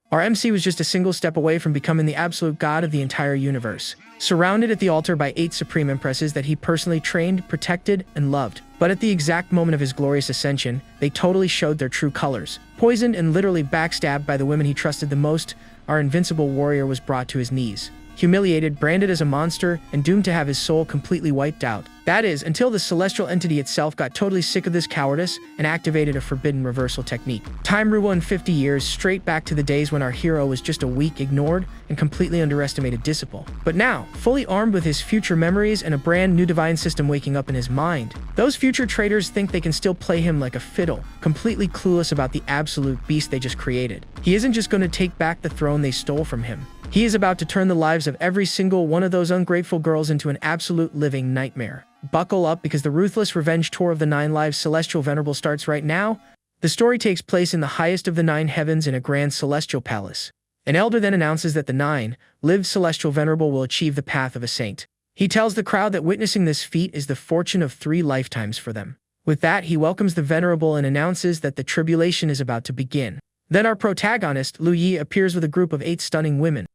Our MC was just a single step away from becoming the absolute god of the entire universe, surrounded at the altar by 8 supreme empresses that he personally trained, protected, and loved. But at the exact moment of his glorious ascension, they totally showed their true colors. Poisoned and literally backstabbed by the women he trusted the most, our invincible warrior was brought to his knees. Humiliated, branded as a monster, and doomed to have his soul completely wiped out. That is, until the celestial entity itself got totally sick of this cowardice and activated a forbidden reversal technique. Time rewound 50 years straight back to the days when our hero was just a weak, ignored, and completely underestimated disciple. But now, fully armed with his future memories and a brand new divine system waking up in his mind, those future traitors think they can still play him like a fiddle, completely clueless about the absolute beast they just created. He isn't just going to take back the throne they stole from him. He is about to turn the lives of every single one of those ungrateful girls into an absolute living nightmare. Buckle up, because the ruthless revenge tour of the 9 lives Celestial Venerable starts right now. The story takes place in the highest of the 9 heavens in a grand celestial palace. An elder then announces that the 9-lived Celestial Venerable will achieve the path of a saint. He tells the crowd that witnessing this feat is the fortune of 3 lifetimes for them. With that, he welcomes the Venerable and announces that the tribulation is about to begin. Then our protagonist, Lu Yi, appears with a group of 8 stunning women.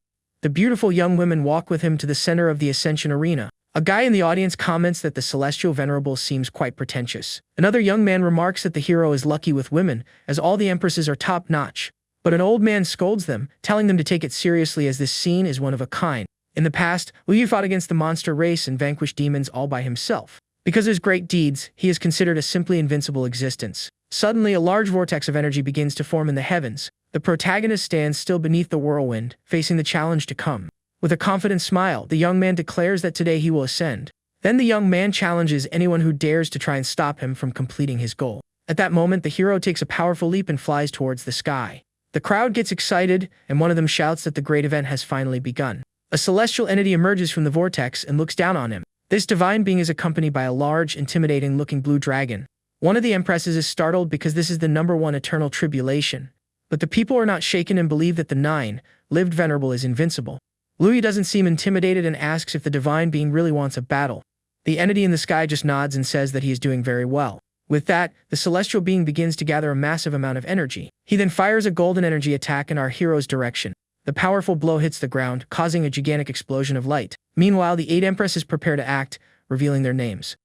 The beautiful young women walk with him to the center of the Ascension Arena. A guy in the audience comments that the Celestial Venerable seems quite pretentious. Another young man remarks that the hero is lucky with women, as all the empresses are top-notch. But an old man scolds them, telling them to take it seriously as this scene is one of a kind. In the past, Lu Yi fought against the monster race and vanquished demons all by himself. Because of his great deeds, he is considered a simply invincible existence. Suddenly, a large vortex of energy begins to form in the heavens. The protagonist stands still beneath the whirlwind, facing the challenge to come. With a confident smile, the young man declares that today he will ascend. Then the young man challenges anyone who dares to try and stop him from completing his goal. At that moment, the hero takes a powerful leap and flies towards the sky. The crowd gets excited, and one of them shouts that the great event has finally begun. A celestial entity emerges from the vortex and looks down on him. This divine being is accompanied by a large, intimidating-looking blue dragon. One of the empresses is startled because this is the #1 eternal tribulation. But the people are not shaken and believe that the 9-lived Venerable is invincible. Louis doesn't seem intimidated and asks if the divine being really wants a battle. The entity in the sky just nods and says that he is doing very well. With that, the celestial being begins to gather a massive amount of energy. He then fires a golden energy attack in our hero's direction. The powerful blow hits the ground, causing a gigantic explosion of light. Meanwhile, the 8 empresses prepare to act, revealing their names.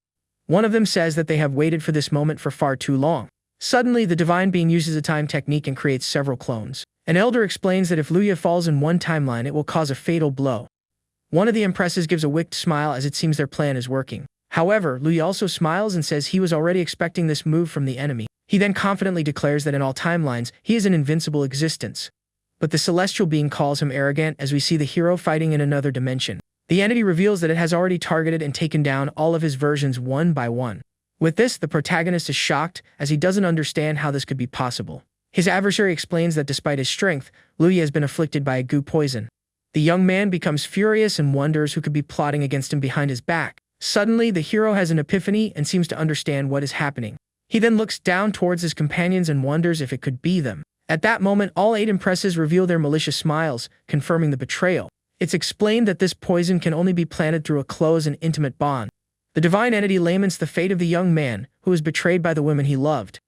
One of them says that they have waited for this moment for far too long. Suddenly, the divine being uses a time technique and creates several clones. An elder explains that if Luya falls in one timeline, it will cause a fatal blow. One of the empresses gives a wicked smile as it seems their plan is working. However, Luya also smiles and says he was already expecting this move from the enemy. He then confidently declares that in all timelines, he is an invincible existence. But the celestial being calls him arrogant as we see the hero fighting in another dimension. The entity reveals that it has already targeted and taken down all of his versions one by one. With this, the protagonist is shocked as he doesn't understand how this could be possible. His adversary explains that despite his strength, Luya has been afflicted by a goo poison. The young man becomes furious and wonders who could be plotting against him behind his back. Suddenly, the hero has an epiphany and seems to understand what is happening. He then looks down towards his companions and wonders if it could be them. At that moment, all 8 empresses reveal their malicious smiles, confirming the betrayal. It's explained that this poison can only be planted through a close and intimate bond. The divine entity laments the fate of the young man, who was betrayed by the women he loved.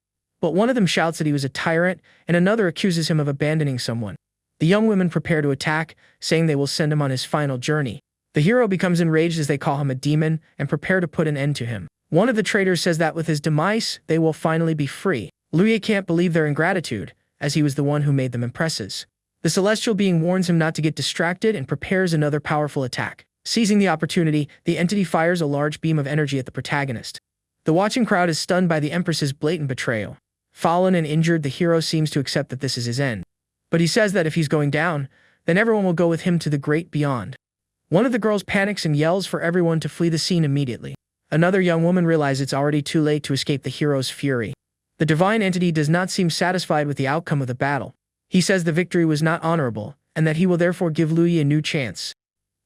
But one of them shouts that he was a tyrant, and another accuses him of abandoning someone. The young women prepare to attack, saying they will send him on his final journey. The hero becomes enraged as they call him a demon and prepare to put an end to him. One of the traitors says that with his demise, they will finally be free. Luya can't believe their ingratitude, as he was the one who made them empresses. The celestial being warns him not to get distracted and prepares another powerful attack. Seizing the opportunity, the entity fires a large beam of energy at the protagonist. The watching crowd is stunned by the Empress's blatant betrayal. Fallen and injured, the hero seems to accept that this is his end. But he says that if he's going down, then everyone will go with him to the great beyond. One of the girls panics and yells for everyone to flee the scene immediately. Another young woman realizes it's already too late to escape the hero's fury. The divine entity does not seem satisfied with the outcome of the battle. He says the victory was not honorable, and that he will therefore give Luyi a new chance.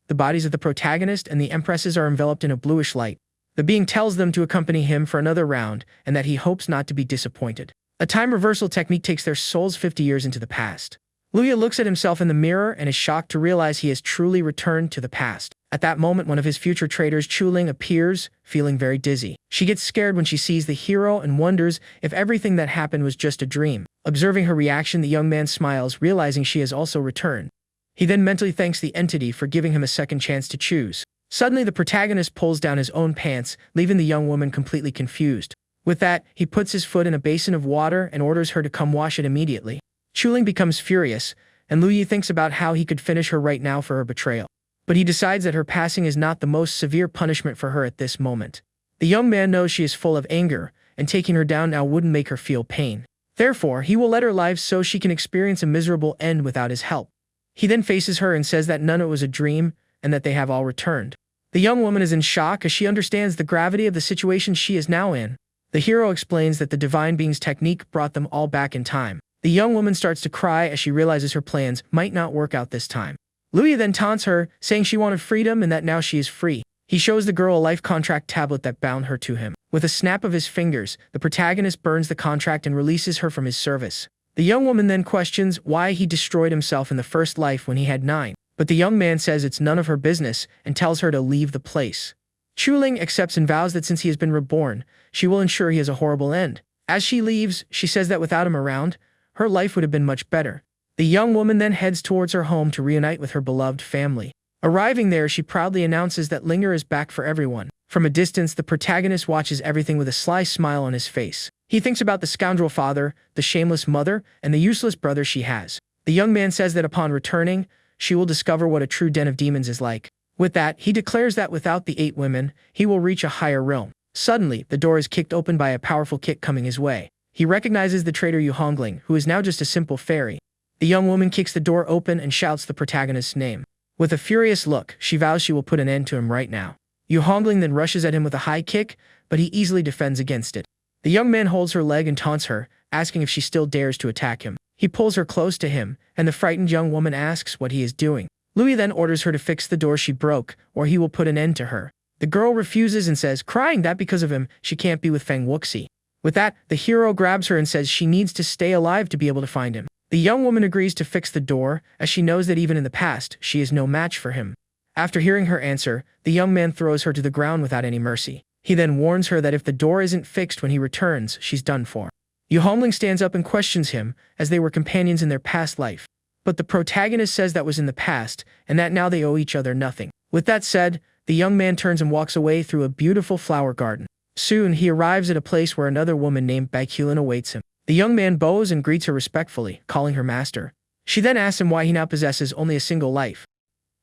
The bodies of the protagonist and the empresses are enveloped in a bluish light. The being tells them to accompany him for another round, and that he hopes not to be disappointed. A time reversal technique takes their souls 50 years into the past. Luya looks at himself in the mirror and is shocked to realize he has truly returned to the past. At that moment, one of his future traders, Chuling, appears, feeling very dizzy. She gets scared when she sees the hero and wonders if everything that happened was just a dream. Observing her reaction, the young man smiles, realizing she has also returned. He then mentally thanks the entity for giving him a second chance to choose. Suddenly, the protagonist pulls down his own pants, leaving the young woman completely confused. With that, he puts his foot in a basin of water and orders her to come wash it immediately. Chuling becomes furious, and Lu Yi thinks about how he could finish her right now for her betrayal. But he decides that her passing is not the most severe punishment for her at this moment. The young man knows she is full of anger, and taking her down now wouldn't make her feel pain. Therefore, he will let her live so she can experience a miserable end without his help. He then faces her and says that none of it was a dream, and that they have all returned. The young woman is in shock as she understands the gravity of the situation she is now in. The hero explains that the divine being's technique brought them all back in time. The young woman starts to cry as she realizes her plans might not work out this time. Lu Yi then taunts her, saying she wanted freedom and that now she is free. He shows the girl a life contract tablet that bound her to him. With a snap of his fingers, the protagonist burns the contract and releases her from his service. The young woman then questions why he destroyed himself in the first life when he had 9. But the young man says it's none of her business and tells her to leave the place. Chuling accepts and vows that since he has been reborn, she will ensure he has a horrible end. As she leaves, she says that without him around, her life would have been much better. The young woman then heads towards her home to reunite with her beloved family. Arriving there, she proudly announces that Linger is back for everyone. From a distance, the protagonist watches everything with a sly smile on his face. He thinks about the scoundrel father, the shameless mother, and the useless brother she has. The young man says that upon returning, she will discover what a true den of demons is like. With that, he declares that without the 8 women, he will reach a higher realm. Suddenly, the door is kicked open by a powerful kick coming his way. He recognizes the traitor Yu Hongling, who is now just a simple fairy. The young woman kicks the door open and shouts the protagonist's name. With a furious look, she vows she will put an end to him right now. Yu Hongling then rushes at him with a high kick, but he easily defends against it. The young man holds her leg and taunts her, asking if she still dares to attack him. He pulls her close to him, and the frightened young woman asks what he is doing. Louis then orders her to fix the door she broke, or he will put an end to her. The girl refuses and says, crying that because of him, she can't be with Feng Wuxi. With that, the hero grabs her and says she needs to stay alive to be able to find him. The young woman agrees to fix the door, as she knows that even in the past, she is no match for him. After hearing her answer, the young man throws her to the ground without any mercy. He then warns her that if the door isn't fixed when he returns, she's done for. Yu Hongling stands up and questions him, as they were companions in their past life. But the protagonist says that was in the past, and that now they owe each other nothing. With that said, the young man turns and walks away through a beautiful flower garden. Soon, he arrives at a place where another woman named Bakulin awaits him. The young man bows and greets her respectfully, calling her master. She then asks him why he now possesses only a single life.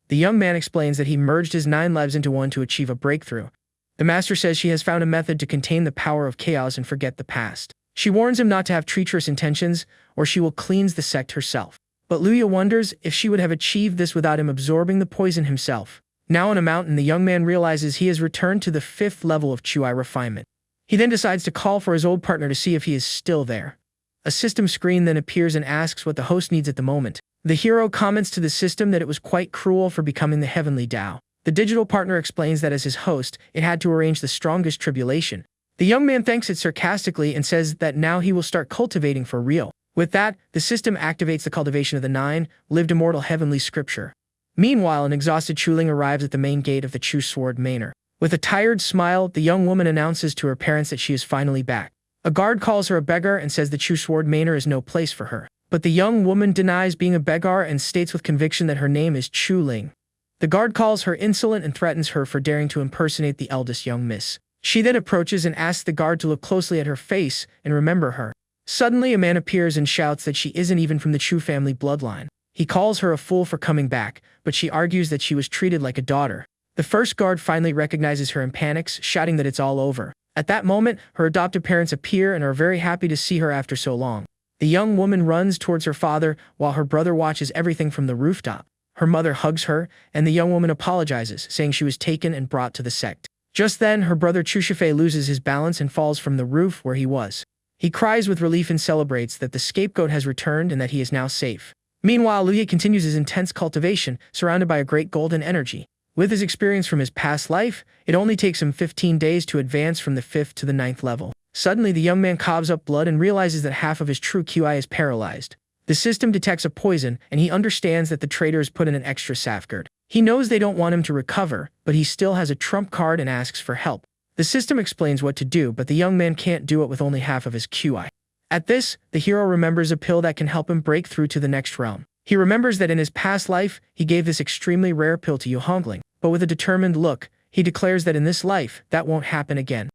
The young man explains that he merged his 9 lives into one to achieve a breakthrough. The master says she has found a method to contain the power of chaos and forget the past. She warns him not to have treacherous intentions, or she will cleanse the sect herself. But Luya wonders if she would have achieved this without him absorbing the poison himself. Now on a mountain, the young man realizes he has returned to the 5th level of Chuai refinement. He then decides to call for his old partner to see if he is still there. A system screen then appears and asks what the host needs at the moment. The hero comments to the system that it was quite cruel for becoming the heavenly Tao. The digital partner explains that as his host, it had to arrange the strongest tribulation. The young man thanks it sarcastically and says that now he will start cultivating for real. With that, the system activates the cultivation of the 9, lived immortal heavenly scripture. Meanwhile, an exhausted Chuling arrives at the main gate of the Chu Sword Manor. With a tired smile, the young woman announces to her parents that she is finally back. A guard calls her a beggar and says the Chu Sword Manor is no place for her. But the young woman denies being a beggar and states with conviction that her name is Chuling. The guard calls her insolent and threatens her for daring to impersonate the eldest young miss. She then approaches and asks the guard to look closely at her face and remember her. Suddenly, a man appears and shouts that she isn't even from the Chu family bloodline. He calls her a fool for coming back, but she argues that she was treated like a daughter. The first guard finally recognizes her and panics, shouting that it's all over. At that moment, her adopted parents appear and are very happy to see her after so long. The young woman runs towards her father, while her brother watches everything from the rooftop. Her mother hugs her, and the young woman apologizes, saying she was taken and brought to the sect. Just then, her brother Chu Shifei loses his balance and falls from the roof where he was. He cries with relief and celebrates that the scapegoat has returned and that he is now safe. Meanwhile, Liu Ye continues his intense cultivation, surrounded by a great golden energy. With his experience from his past life, it only takes him 15 days to advance from the 5th to the 9th level. Suddenly, the young man coughs up blood and realizes that half of his true QI is paralyzed. The system detects a poison, and he understands that the traitor has put in an extra safeguard. He knows they don't want him to recover, but he still has a trump card and asks for help. The system explains what to do, but the young man can't do it with only half of his QI. At this, the hero remembers a pill that can help him break through to the next realm. He remembers that in his past life, he gave this extremely rare pill to Yahello, but with a determined look, he declares that in this life, that won't happen again.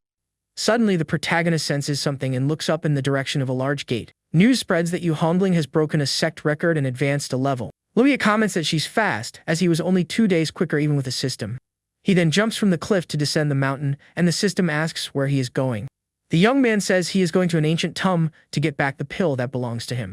Suddenly, the protagonist senses something and looks up in the direction of a large gate. News spreads that Yahello has broken a sect record and advanced a level. Louis comments that she's fast, as he was only 2 days quicker even with the system. He then jumps from the cliff to descend the mountain, and the system asks where he is going. The young man says he is going to an ancient tomb to get back the pill that belongs to him.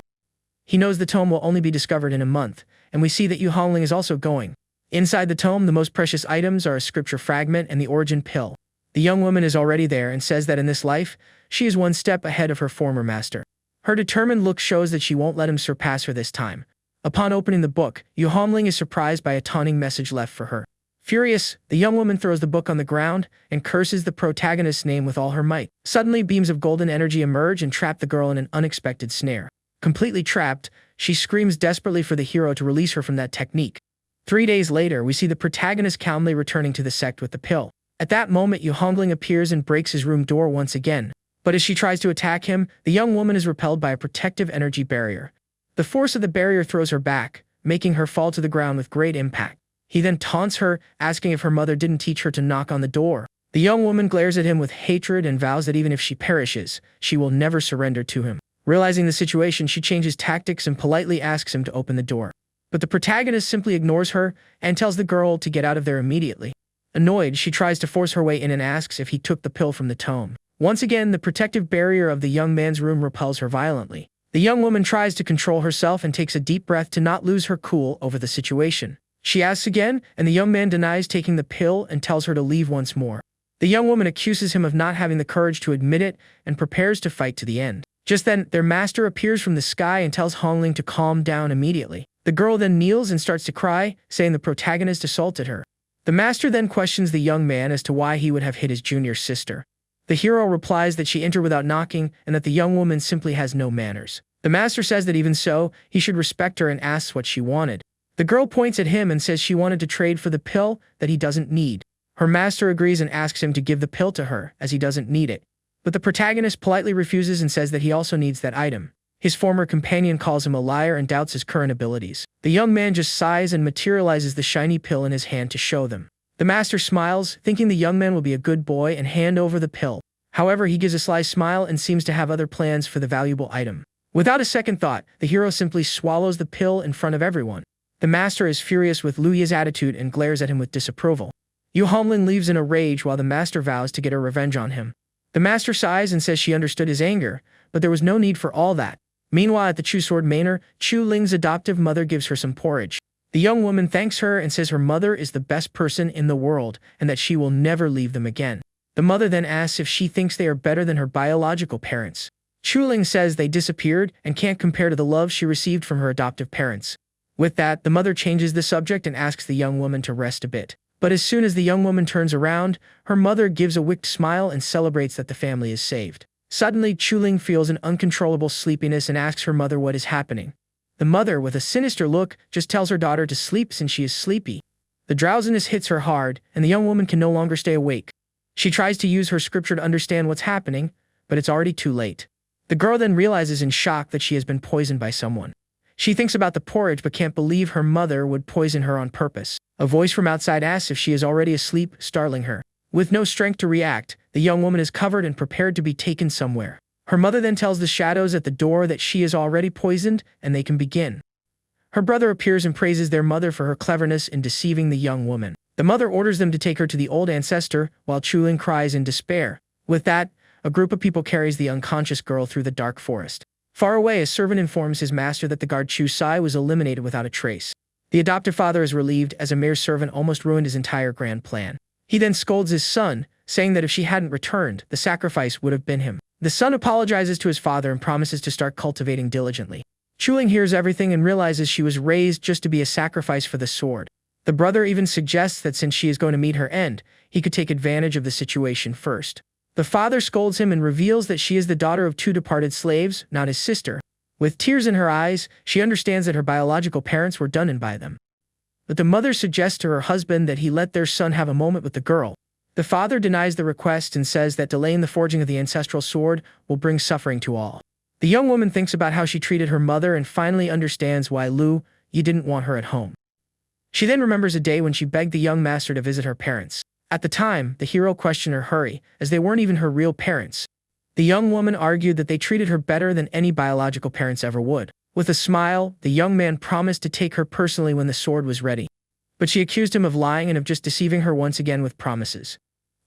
He knows the tome will only be discovered in a month, and we see that Yahello is also going. Inside the tome, the most precious items are a scripture fragment and the origin pill. The young woman is already there and says that in this life, she is one step ahead of her former master. Her determined look shows that she won't let him surpass her this time. Upon opening the book, Yahello is surprised by a taunting message left for her. Furious, the young woman throws the book on the ground and curses the protagonist's name with all her might. Suddenly, beams of golden energy emerge and trap the girl in an unexpected snare. Completely trapped, she screams desperately for the hero to release her from that technique. 3 days later, we see the protagonist calmly returning to the sect with the pill. At that moment, Yahello appears and breaks his room door once again. But as she tries to attack him, the young woman is repelled by a protective energy barrier. The force of the barrier throws her back, making her fall to the ground with great impact. He then taunts her, asking if her mother didn't teach her to knock on the door. The young woman glares at him with hatred and vows that even if she perishes, she will never surrender to him. Realizing the situation, she changes tactics and politely asks him to open the door. But the protagonist simply ignores her and tells the girl to get out of there immediately. Annoyed, she tries to force her way in and asks if he took the pill from the tome. Once again, the protective barrier of the young man's room repels her violently. The young woman tries to control herself and takes a deep breath to not lose her cool over the situation. She asks again, and the young man denies taking the pill and tells her to leave once more. The young woman accuses him of not having the courage to admit it and prepares to fight to the end. Just then, their master appears from the sky and tells Hongling to calm down immediately. The girl then kneels and starts to cry, saying the protagonist assaulted her. The master then questions the young man as to why he would have hit his junior sister. The hero replies that she entered without knocking and that the young woman simply has no manners. The master says that even so, he should respect her and asks what she wanted. The girl points at him and says she wanted to trade for the pill that he doesn't need. Her master agrees and asks him to give the pill to her, as he doesn't need it. But the protagonist politely refuses and says that he also needs that item. His former companion calls him a liar and doubts his current abilities. The young man just sighs and materializes the shiny pill in his hand to show them. The master smiles, thinking the young man will be a good boy and hand over the pill. However, he gives a sly smile and seems to have other plans for the valuable item. Without a second thought, the hero simply swallows the pill in front of everyone. The master is furious with Luya's attitude and glares at him with disapproval. Yahello leaves in a rage while the master vows to get her revenge on him. The master sighs and says she understood his anger, but there was no need for all that. Meanwhile, at the Chu Sword Manor, Chu Ling's adoptive mother gives her some porridge. The young woman thanks her and says her mother is the best person in the world and that she will never leave them again. The mother then asks if she thinks they are better than her biological parents. Chu Ling says they disappeared and can't compare to the love she received from her adoptive parents. With that, the mother changes the subject and asks the young woman to rest a bit. But as soon as the young woman turns around, her mother gives a wicked smile and celebrates that the family is saved. Suddenly, Chu Ling feels an uncontrollable sleepiness and asks her mother what is happening. The mother, with a sinister look, just tells her daughter to sleep since she is sleepy. The drowsiness hits her hard, and the young woman can no longer stay awake. She tries to use her scripture to understand what's happening, but it's already too late. The girl then realizes in shock that she has been poisoned by someone. She thinks about the porridge but can't believe her mother would poison her on purpose. A voice from outside asks if she is already asleep, startling her. With no strength to react, the young woman is covered and prepared to be taken somewhere. Her mother then tells the shadows at the door that she is already poisoned and they can begin. Her brother appears and praises their mother for her cleverness in deceiving the young woman. The mother orders them to take her to the old ancestor, while Chu Ling cries in despair. With that, a group of people carries the unconscious girl through the dark forest. Far away, a servant informs his master that the guard Chu Sai was eliminated without a trace. The adoptive father is relieved as a mere servant almost ruined his entire grand plan. He then scolds his son, saying that if she hadn't returned, the sacrifice would have been him. The son apologizes to his father and promises to start cultivating diligently. Chu Ling hears everything and realizes she was raised just to be a sacrifice for the sword. The brother even suggests that since she is going to meet her end, he could take advantage of the situation first. The father scolds him and reveals that she is the daughter of 2 departed slaves, not his sister. With tears in her eyes, she understands that her biological parents were done in by them. but the mother suggests to her husband that he let their son have a moment with the girl. The father denies the request and says that delaying the forging of the ancestral sword will bring suffering to all. The young woman thinks about how she treated her mother and finally understands why Lu Yi didn't want her at home. She then remembers a day when she begged the young master to visit her parents. At the time, the hero questioned her hurry, as they weren't even her real parents. The young woman argued that they treated her better than any biological parents ever would. With a smile, the young man promised to take her personally when the sword was ready. But she accused him of lying and of just deceiving her once again with promises.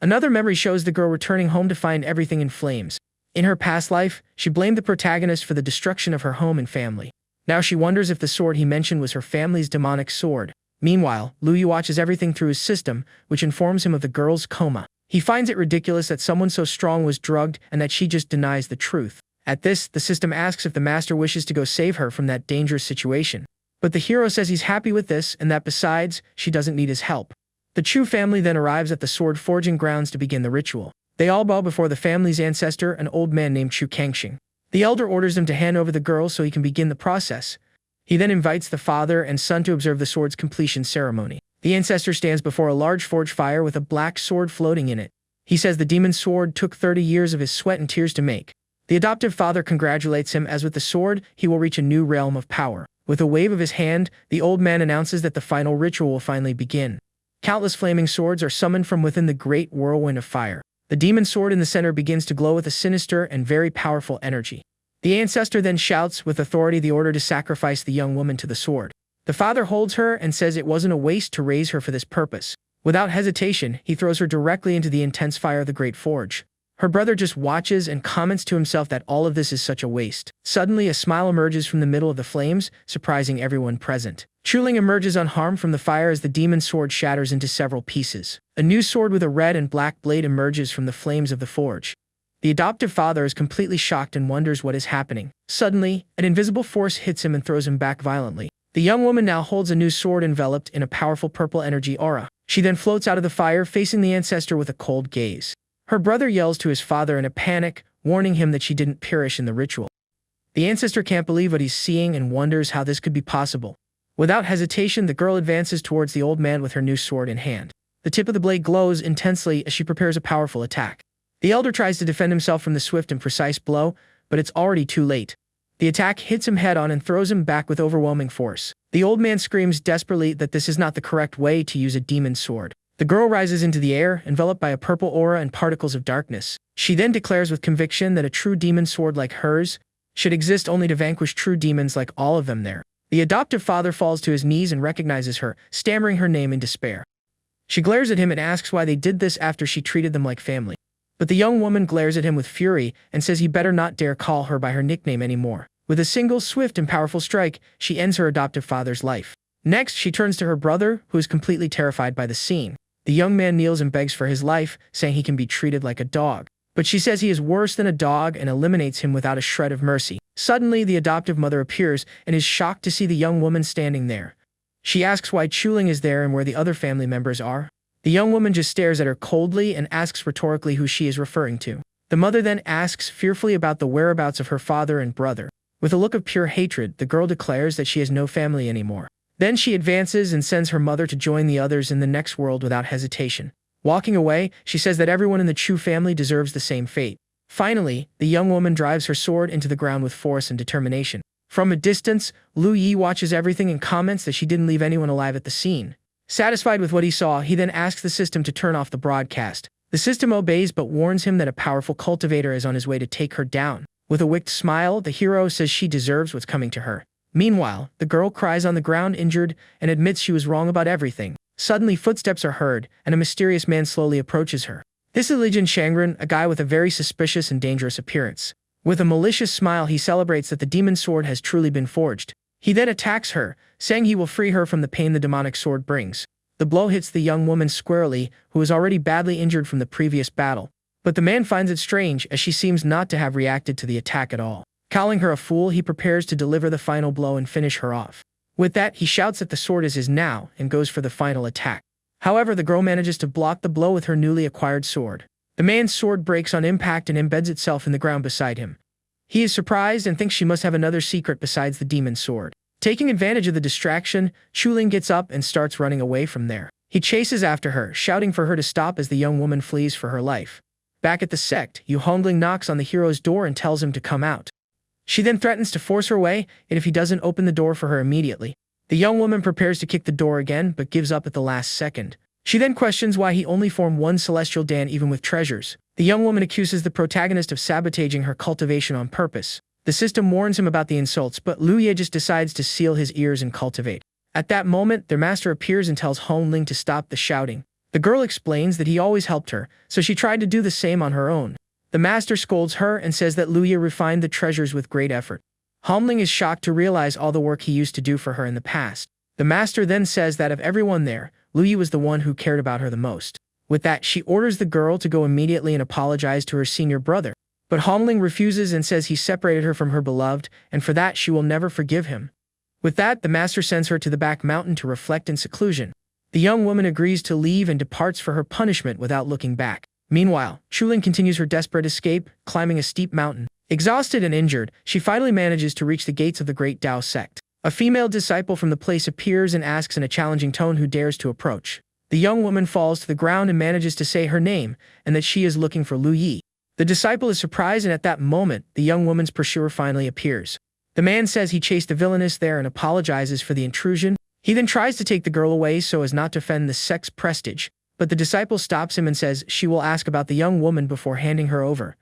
Another memory shows the girl returning home to find everything in flames. In her past life, she blamed the protagonist for the destruction of her home and family. Now she wonders if the sword he mentioned was her family's demonic sword. Meanwhile, Lu Yi watches everything through his system, which informs him of the girl's coma. He finds it ridiculous that someone so strong was drugged and that she just denies the truth. At this, the system asks if the master wishes to go save her from that dangerous situation. But the hero says he's happy with this and that besides, she doesn't need his help. The Chu family then arrives at the sword forging grounds to begin the ritual. They all bow before the family's ancestor, an old man named Chu Kangxing. The elder orders them to hand over the girl so he can begin the process. He then invites the father and son to observe the sword's completion ceremony. The ancestor stands before a large forge fire with a black sword floating in it. He says the demon sword took 30 years of his sweat and tears to make. The adoptive father congratulates him as with the sword, he will reach a new realm of power. With a wave of his hand, the old man announces that the final ritual will finally begin. Countless flaming swords are summoned from within the great whirlwind of fire. The demon sword in the center begins to glow with a sinister and very powerful energy. The ancestor then shouts with authority the order to sacrifice the young woman to the sword. The father holds her and says it wasn't a waste to raise her for this purpose. Without hesitation, he throws her directly into the intense fire of the great forge. Her brother just watches and comments to himself that all of this is such a waste. Suddenly, a smile emerges from the middle of the flames, surprising everyone present. Chuling emerges unharmed from the fire as the demon sword shatters into several pieces. A new sword with a red and black blade emerges from the flames of the forge. The adoptive father is completely shocked and wonders what is happening. Suddenly, an invisible force hits him and throws him back violently. The young woman now holds a new sword enveloped in a powerful purple energy aura. She then floats out of the fire, facing the ancestor with a cold gaze. Her brother yells to his father in a panic, warning him that she didn't perish in the ritual. The ancestor can't believe what he's seeing and wonders how this could be possible. Without hesitation, the girl advances towards the old man with her new sword in hand. The tip of the blade glows intensely as she prepares a powerful attack. The elder tries to defend himself from the swift and precise blow, but it's already too late. The attack hits him head-on and throws him back with overwhelming force. The old man screams desperately that this is not the correct way to use a demon sword. The girl rises into the air, enveloped by a purple aura and particles of darkness. She then declares with conviction that a true demon sword like hers should exist only to vanquish true demons like all of them there. The adoptive father falls to his knees and recognizes her, stammering her name in despair. She glares at him and asks why they did this after she treated them like family. But the young woman glares at him with fury and says he better not dare call her by her nickname anymore. With a single swift and powerful strike, she ends her adoptive father's life. Next, she turns to her brother, who is completely terrified by the scene. The young man kneels and begs for his life, saying he can be treated like a dog. But she says he is worse than a dog and eliminates him without a shred of mercy. Suddenly, the adoptive mother appears and is shocked to see the young woman standing there. She asks why Chuling is there and where the other family members are. The young woman just stares at her coldly and asks rhetorically who she is referring to. The mother then asks fearfully about the whereabouts of her father and brother. With a look of pure hatred, the girl declares that she has no family anymore. Then she advances and sends her mother to join the others in the next world without hesitation. Walking away, she says that everyone in the Chu family deserves the same fate. Finally, the young woman drives her sword into the ground with force and determination. From a distance, Lu Yi watches everything and comments that she didn't leave anyone alive at the scene. Satisfied with what he saw, he then asks the system to turn off the broadcast. The system obeys but warns him that a powerful cultivator is on his way to take her down. With a wicked smile, the hero says she deserves what's coming to her. Meanwhile, the girl cries on the ground injured and admits she was wrong about everything. Suddenly, footsteps are heard, and a mysterious man slowly approaches her. This is Legion Shangren, a guy with a very suspicious and dangerous appearance. With a malicious smile, he celebrates that the demon sword has truly been forged. He then attacks her, saying he will free her from the pain the demonic sword brings. The blow hits the young woman squarely, who is already badly injured from the previous battle. But the man finds it strange, as she seems not to have reacted to the attack at all. Calling her a fool, he prepares to deliver the final blow and finish her off. With that, he shouts that the sword is his now, and goes for the final attack. However, the girl manages to block the blow with her newly acquired sword. The man's sword breaks on impact and embeds itself in the ground beside him. He is surprised and thinks she must have another secret besides the demon sword. Taking advantage of the distraction, Chuling gets up and starts running away from there. He chases after her, shouting for her to stop as the young woman flees for her life. Back at the sect, Yahello knocks on the hero's door and tells him to come out. She then threatens to force her way, and if he doesn't open the door for her immediately. The young woman prepares to kick the door again, but gives up at the last second. She then questions why he only formed one celestial Dan even with treasures. The young woman accuses the protagonist of sabotaging her cultivation on purpose. The system warns him about the insults, but Luye just decides to seal his ears and cultivate. At that moment, their master appears and tells Hongling to stop the shouting. The girl explains that he always helped her, so she tried to do the same on her own. The master scolds her and says that Luye refined the treasures with great effort. Hongling is shocked to realize all the work he used to do for her in the past. The master then says that of everyone there, Luye was the one who cared about her the most. With that, she orders the girl to go immediately and apologize to her senior brother. But Hongling refuses and says he separated her from her beloved, and for that she will never forgive him. With that, the master sends her to the back mountain to reflect in seclusion. The young woman agrees to leave and departs for her punishment without looking back. Meanwhile, Chuling continues her desperate escape, climbing a steep mountain. Exhausted and injured, she finally manages to reach the gates of the Great Tao sect. A female disciple from the place appears and asks in a challenging tone who dares to approach. The young woman falls to the ground and manages to say her name, and that she is looking for Lu Yi. The disciple is surprised, and at that moment, the young woman's pursuer finally appears. The man says he chased the villainess there and apologizes for the intrusion. He then tries to take the girl away so as not to offend the sect's prestige, but the disciple stops him and says she will ask about the young woman before handing her over.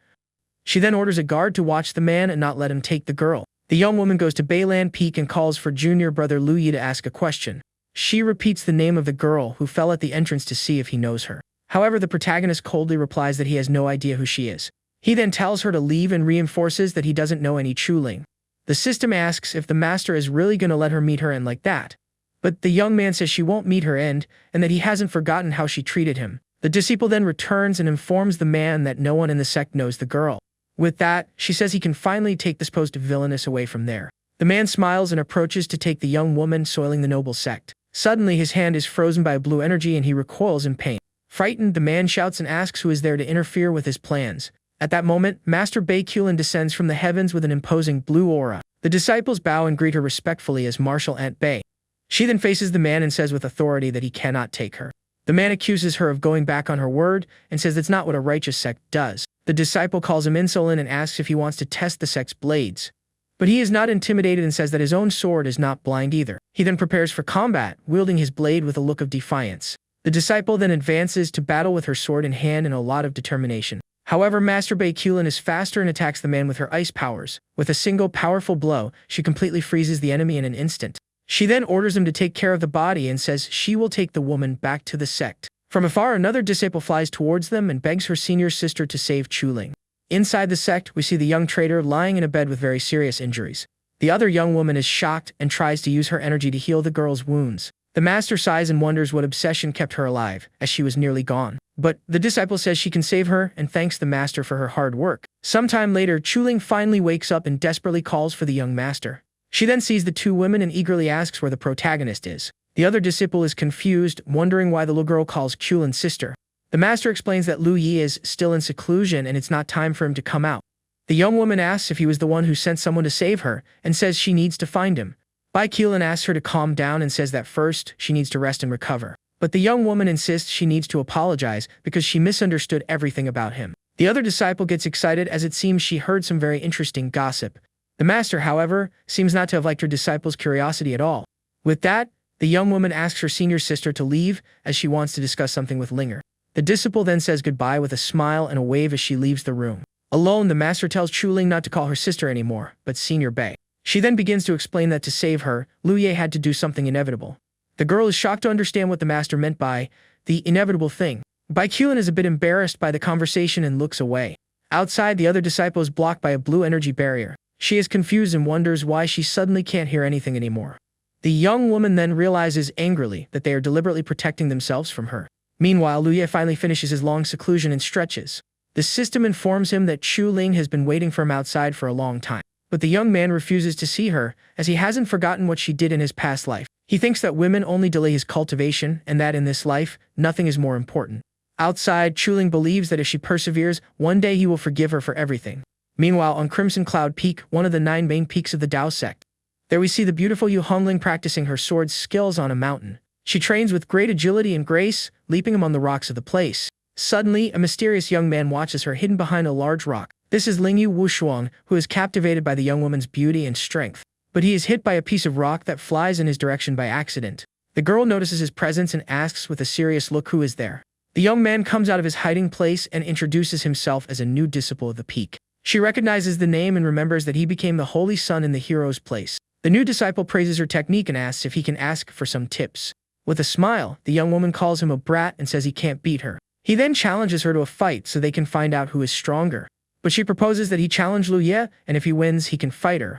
She then orders a guard to watch the man and not let him take the girl. The young woman goes to Bayland Peak and calls for junior brother Lu Yi to ask a question. She repeats the name of the girl who fell at the entrance to see if he knows her. However, the protagonist coldly replies that he has no idea who she is. He then tells her to leave and reinforces that he doesn't know any Chuling. The system asks if the master is really going to let her meet her end like that. But the young man says she won't meet her end, and that he hasn't forgotten how she treated him. The disciple then returns and informs the man that no one in the sect knows the girl. With that, she says he can finally take this supposed villainess away from there. The man smiles and approaches to take the young woman, soiling the noble sect. Suddenly, his hand is frozen by a blue energy and he recoils in pain. Frightened, the man shouts and asks who is there to interfere with his plans. At that moment, Master Baekulan descends from the heavens with an imposing blue aura. The disciples bow and greet her respectfully as Marshal Aunt Bay. She then faces the man and says with authority that he cannot take her. The man accuses her of going back on her word and says that's not what a righteous sect does. The disciple calls him insolent and asks if he wants to test the sect's blades. But he is not intimidated and says that his own sword is not blind either. He then prepares for combat, wielding his blade with a look of defiance. The disciple then advances to battle with her sword in hand and a lot of determination. However, Master Baekulan is faster and attacks the man with her ice powers. With a single powerful blow, she completely freezes the enemy in an instant. She then orders him to take care of the body and says she will take the woman back to the sect. From afar, another disciple flies towards them and begs her senior sister to save Chuling. Inside the sect, we see the young trader lying in a bed with very serious injuries. The other young woman is shocked and tries to use her energy to heal the girl's wounds. The master sighs and wonders what obsession kept her alive, as she was nearly gone. But the disciple says she can save her and thanks the master for her hard work. Sometime later, Chuling finally wakes up and desperately calls for the young master. She then sees the two women and eagerly asks where the protagonist is. The other disciple is confused, wondering why the little girl calls Chulin's sister. The master explains that Lu Yi is still in seclusion and it's not time for him to come out. The young woman asks if he was the one who sent someone to save her and says she needs to find him. Baekulan asks her to calm down and says that first, she needs to rest and recover. But the young woman insists she needs to apologize because she misunderstood everything about him. The other disciple gets excited as it seems she heard some very interesting gossip. The master, however, seems not to have liked her disciple's curiosity at all. With that, the young woman asks her senior sister to leave as she wants to discuss something with Linger. The disciple then says goodbye with a smile and a wave as she leaves the room. Alone, the master tells Chuling not to call her sister anymore, but Senior Bay. She then begins to explain that to save her, Lu Ye had to do something inevitable. The girl is shocked to understand what the master meant by the inevitable thing. Baekulan is a bit embarrassed by the conversation and looks away. Outside, the other disciple is blocked by a blue energy barrier. She is confused and wonders why she suddenly can't hear anything anymore. The young woman then realizes angrily that they are deliberately protecting themselves from her. Meanwhile, Lu Ye finally finishes his long seclusion and stretches. The system informs him that Chu Ling has been waiting for him outside for a long time. But the young man refuses to see her, as he hasn't forgotten what she did in his past life. He thinks that women only delay his cultivation, and that in this life, nothing is more important. Outside, Chuling believes that if she perseveres, one day he will forgive her for everything. Meanwhile, on Crimson Cloud Peak, one of the 9 main peaks of the Tao sect, There we see the beautiful Yu Hongling practicing her sword skills on a mountain. She trains with great agility and grace, leaping among the rocks of the place. Suddenly, a mysterious young man watches her hidden behind a large rock. This is Lingyu Wushuang, who is captivated by the young woman's beauty and strength. But he is hit by a piece of rock that flies in his direction by accident. The girl notices his presence and asks with a serious look who is there. The young man comes out of his hiding place and introduces himself as a new disciple of the peak. She recognizes the name and remembers that he became the holy son in the hero's place. The new disciple praises her technique and asks if he can ask for some tips. With a smile, the young woman calls him a brat and says he can't beat her. He then challenges her to a fight so they can find out who is stronger. But she proposes that he challenge Lu Ye, and if he wins, he can fight her.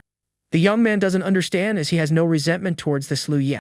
The young man doesn't understand as he has no resentment towards this Lu Ye.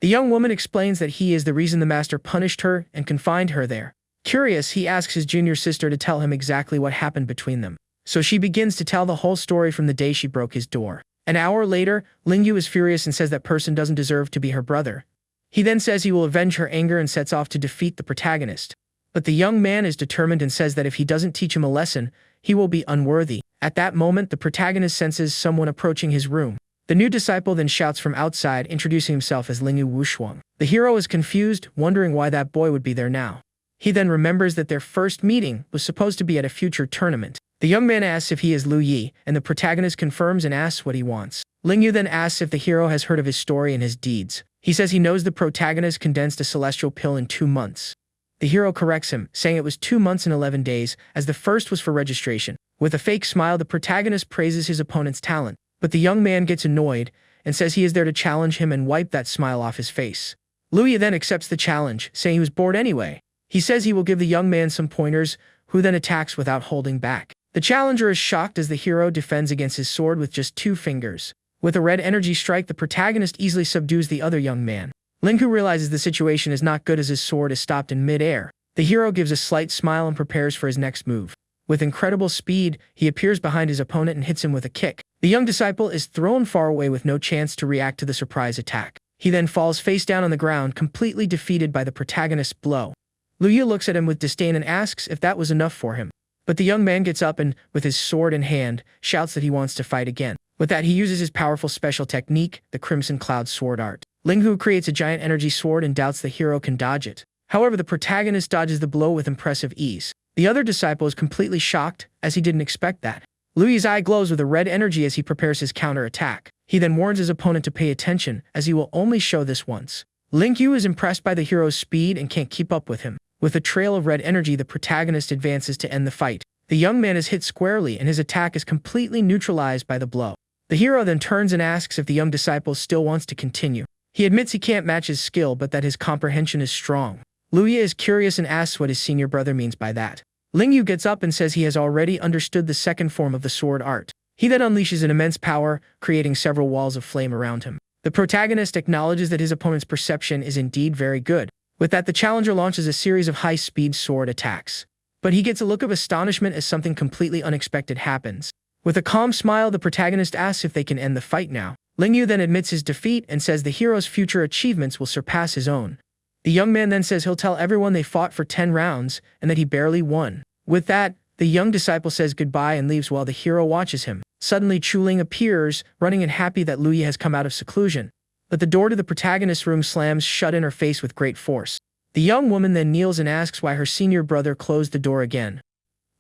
The young woman explains that he is the reason the master punished her and confined her there. Curious, he asks his junior sister to tell him exactly what happened between them. So she begins to tell the whole story from the day she broke his door. An hour later, Lingyu is furious and says that person doesn't deserve to be her brother. He then says he will avenge her anger and sets off to defeat the protagonist. But the young man is determined and says that if he doesn't teach him a lesson, he will be unworthy. At that moment, the protagonist senses someone approaching his room. The new disciple then shouts from outside, introducing himself as Lingyu Wushuang. The hero is confused, wondering why that boy would be there now. He then remembers that their first meeting was supposed to be at a future tournament. The young man asks if he is Lu Yi, and the protagonist confirms and asks what he wants. Lingyu then asks if the hero has heard of his story and his deeds. He says he knows the protagonist condensed a celestial pill in 2 months. The hero corrects him, saying it was 2 months and 11 days, as the first was for registration. With a fake smile, the protagonist praises his opponent's talent, but the young man gets annoyed and says he is there to challenge him and wipe that smile off his face. Lu Yi then accepts the challenge, saying he was bored anyway. He says he will give the young man some pointers, who then attacks without holding back. The challenger is shocked as the hero defends against his sword with just 2 fingers. With a red energy strike, the protagonist easily subdues the other young man. Lingyu realizes the situation is not good as his sword is stopped in mid-air. The hero gives a slight smile and prepares for his next move. With incredible speed, he appears behind his opponent and hits him with a kick. The young disciple is thrown far away with no chance to react to the surprise attack. He then falls face down on the ground, completely defeated by the protagonist's blow. Lu Yi looks at him with disdain and asks if that was enough for him. But the young man gets up and, with his sword in hand, shouts that he wants to fight again. With that, he uses his powerful special technique, the Crimson Cloud Sword Art. Lingyu creates a giant energy sword and doubts the hero can dodge it. However, the protagonist dodges the blow with impressive ease. The other disciple is completely shocked, as he didn't expect that. Lu Yi's eye glows with a red energy as he prepares his counter-attack. He then warns his opponent to pay attention, as he will only show this once. Lingyu is impressed by the hero's speed and can't keep up with him. With a trail of red energy, the protagonist advances to end the fight. The young man is hit squarely and his attack is completely neutralized by the blow. The hero then turns and asks if the young disciple still wants to continue. He admits he can't match his skill but that his comprehension is strong. Lu Yi is curious and asks what his senior brother means by that. Lingyu gets up and says he has already understood the second form of the sword art. He then unleashes an immense power, creating several walls of flame around him. The protagonist acknowledges that his opponent's perception is indeed very good. With that, the challenger launches a series of high-speed sword attacks. But he gets a look of astonishment as something completely unexpected happens. With a calm smile, the protagonist asks if they can end the fight now. Lingyu then admits his defeat and says the hero's future achievements will surpass his own. The young man then says he'll tell everyone they fought for 10 rounds and that he barely won. With that, the young disciple says goodbye and leaves while the hero watches him. Suddenly, Chuling appears, running and happy that Lu Yi has come out of seclusion. But the door to the protagonist's room slams shut in her face with great force. The young woman then kneels and asks why her senior brother closed the door again.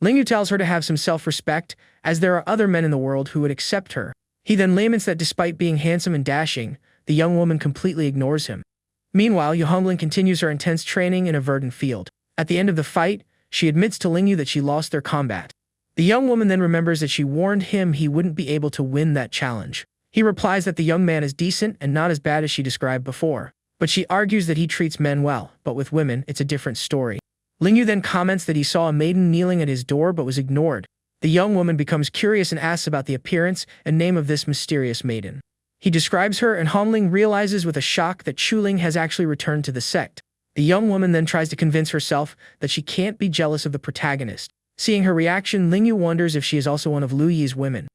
Lingyu tells her to have some self-respect, as there are other men in the world who would accept her. He then laments that despite being handsome and dashing, the young woman completely ignores him. Meanwhile, Yu Hongling continues her intense training in a verdant field. At the end of the fight, she admits to Lingyu that she lost their combat. The young woman then remembers that she warned him he wouldn't be able to win that challenge. He replies that the young man is decent and not as bad as she described before. But she argues that he treats men well, but with women, it's a different story. Lingyu then comments that he saw a maiden kneeling at his door but was ignored. The young woman becomes curious and asks about the appearance and name of this mysterious maiden. He describes her and Hongling realizes with a shock that Chuling has actually returned to the sect. The young woman then tries to convince herself that she can't be jealous of the protagonist. Seeing her reaction, Lingyu wonders if she is also one of Lu Yi's women.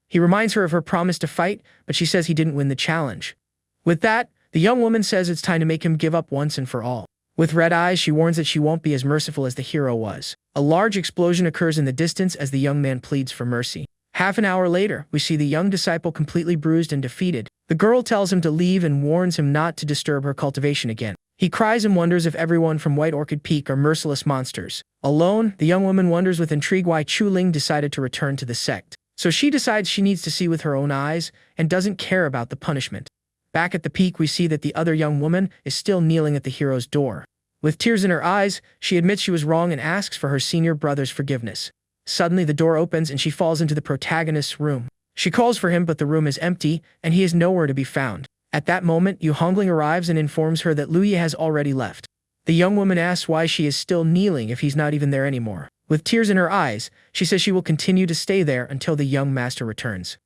He reminds her of her promise to fight, but she says he didn't win the challenge. With that, the young woman says it's time to make him give up once and for all. With red eyes, she warns that she won't be as merciful as the hero was. A large explosion occurs in the distance as the young man pleads for mercy. Half an hour later, we see the young disciple completely bruised and defeated. The girl tells him to leave and warns him not to disturb her cultivation again. He cries and wonders if everyone from White Orchid Peak are merciless monsters. Alone, the young woman wonders with intrigue why Chuling decided to return to the sect. So she decides she needs to see with her own eyes and doesn't care about the punishment. Back at the peak, we see that the other young woman is still kneeling at the hero's door. With tears in her eyes, she admits she was wrong and asks for her senior brother's forgiveness. Suddenly, the door opens and she falls into the protagonist's room. She calls for him, but the room is empty and he is nowhere to be found. At that moment, Yu Hongling arrives and informs her that Lu Yi has already left. The young woman asks why she is still kneeling if he's not even there anymore. With tears in her eyes, she says she will continue to stay there until the young master returns.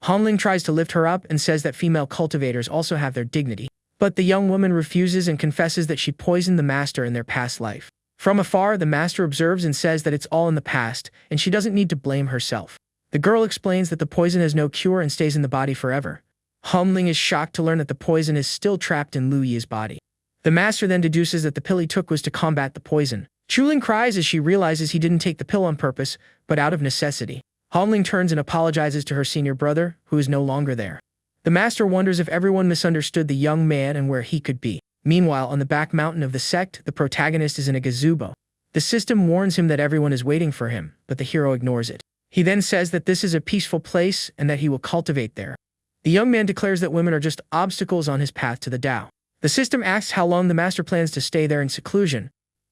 Hongling tries to lift her up and says that female cultivators also have their dignity. But the young woman refuses and confesses that she poisoned the master in their past life. From afar, the master observes and says that it's all in the past and she doesn't need to blame herself. The girl explains that the poison has no cure and stays in the body forever. Hongling is shocked to learn that the poison is still trapped in Lu Yi's body. The master then deduces that the pill he took was to combat the poison. Chuling cries as she realizes he didn't take the pill on purpose, but out of necessity. Hongling turns and apologizes to her senior brother, who is no longer there. The master wonders if everyone misunderstood the young man and where he could be. Meanwhile, on the back mountain of the sect, the protagonist is in a gazebo. The system warns him that everyone is waiting for him, but the hero ignores it. He then says that this is a peaceful place and that he will cultivate there. The young man declares that women are just obstacles on his path to the Tao. The system asks how long the master plans to stay there in seclusion.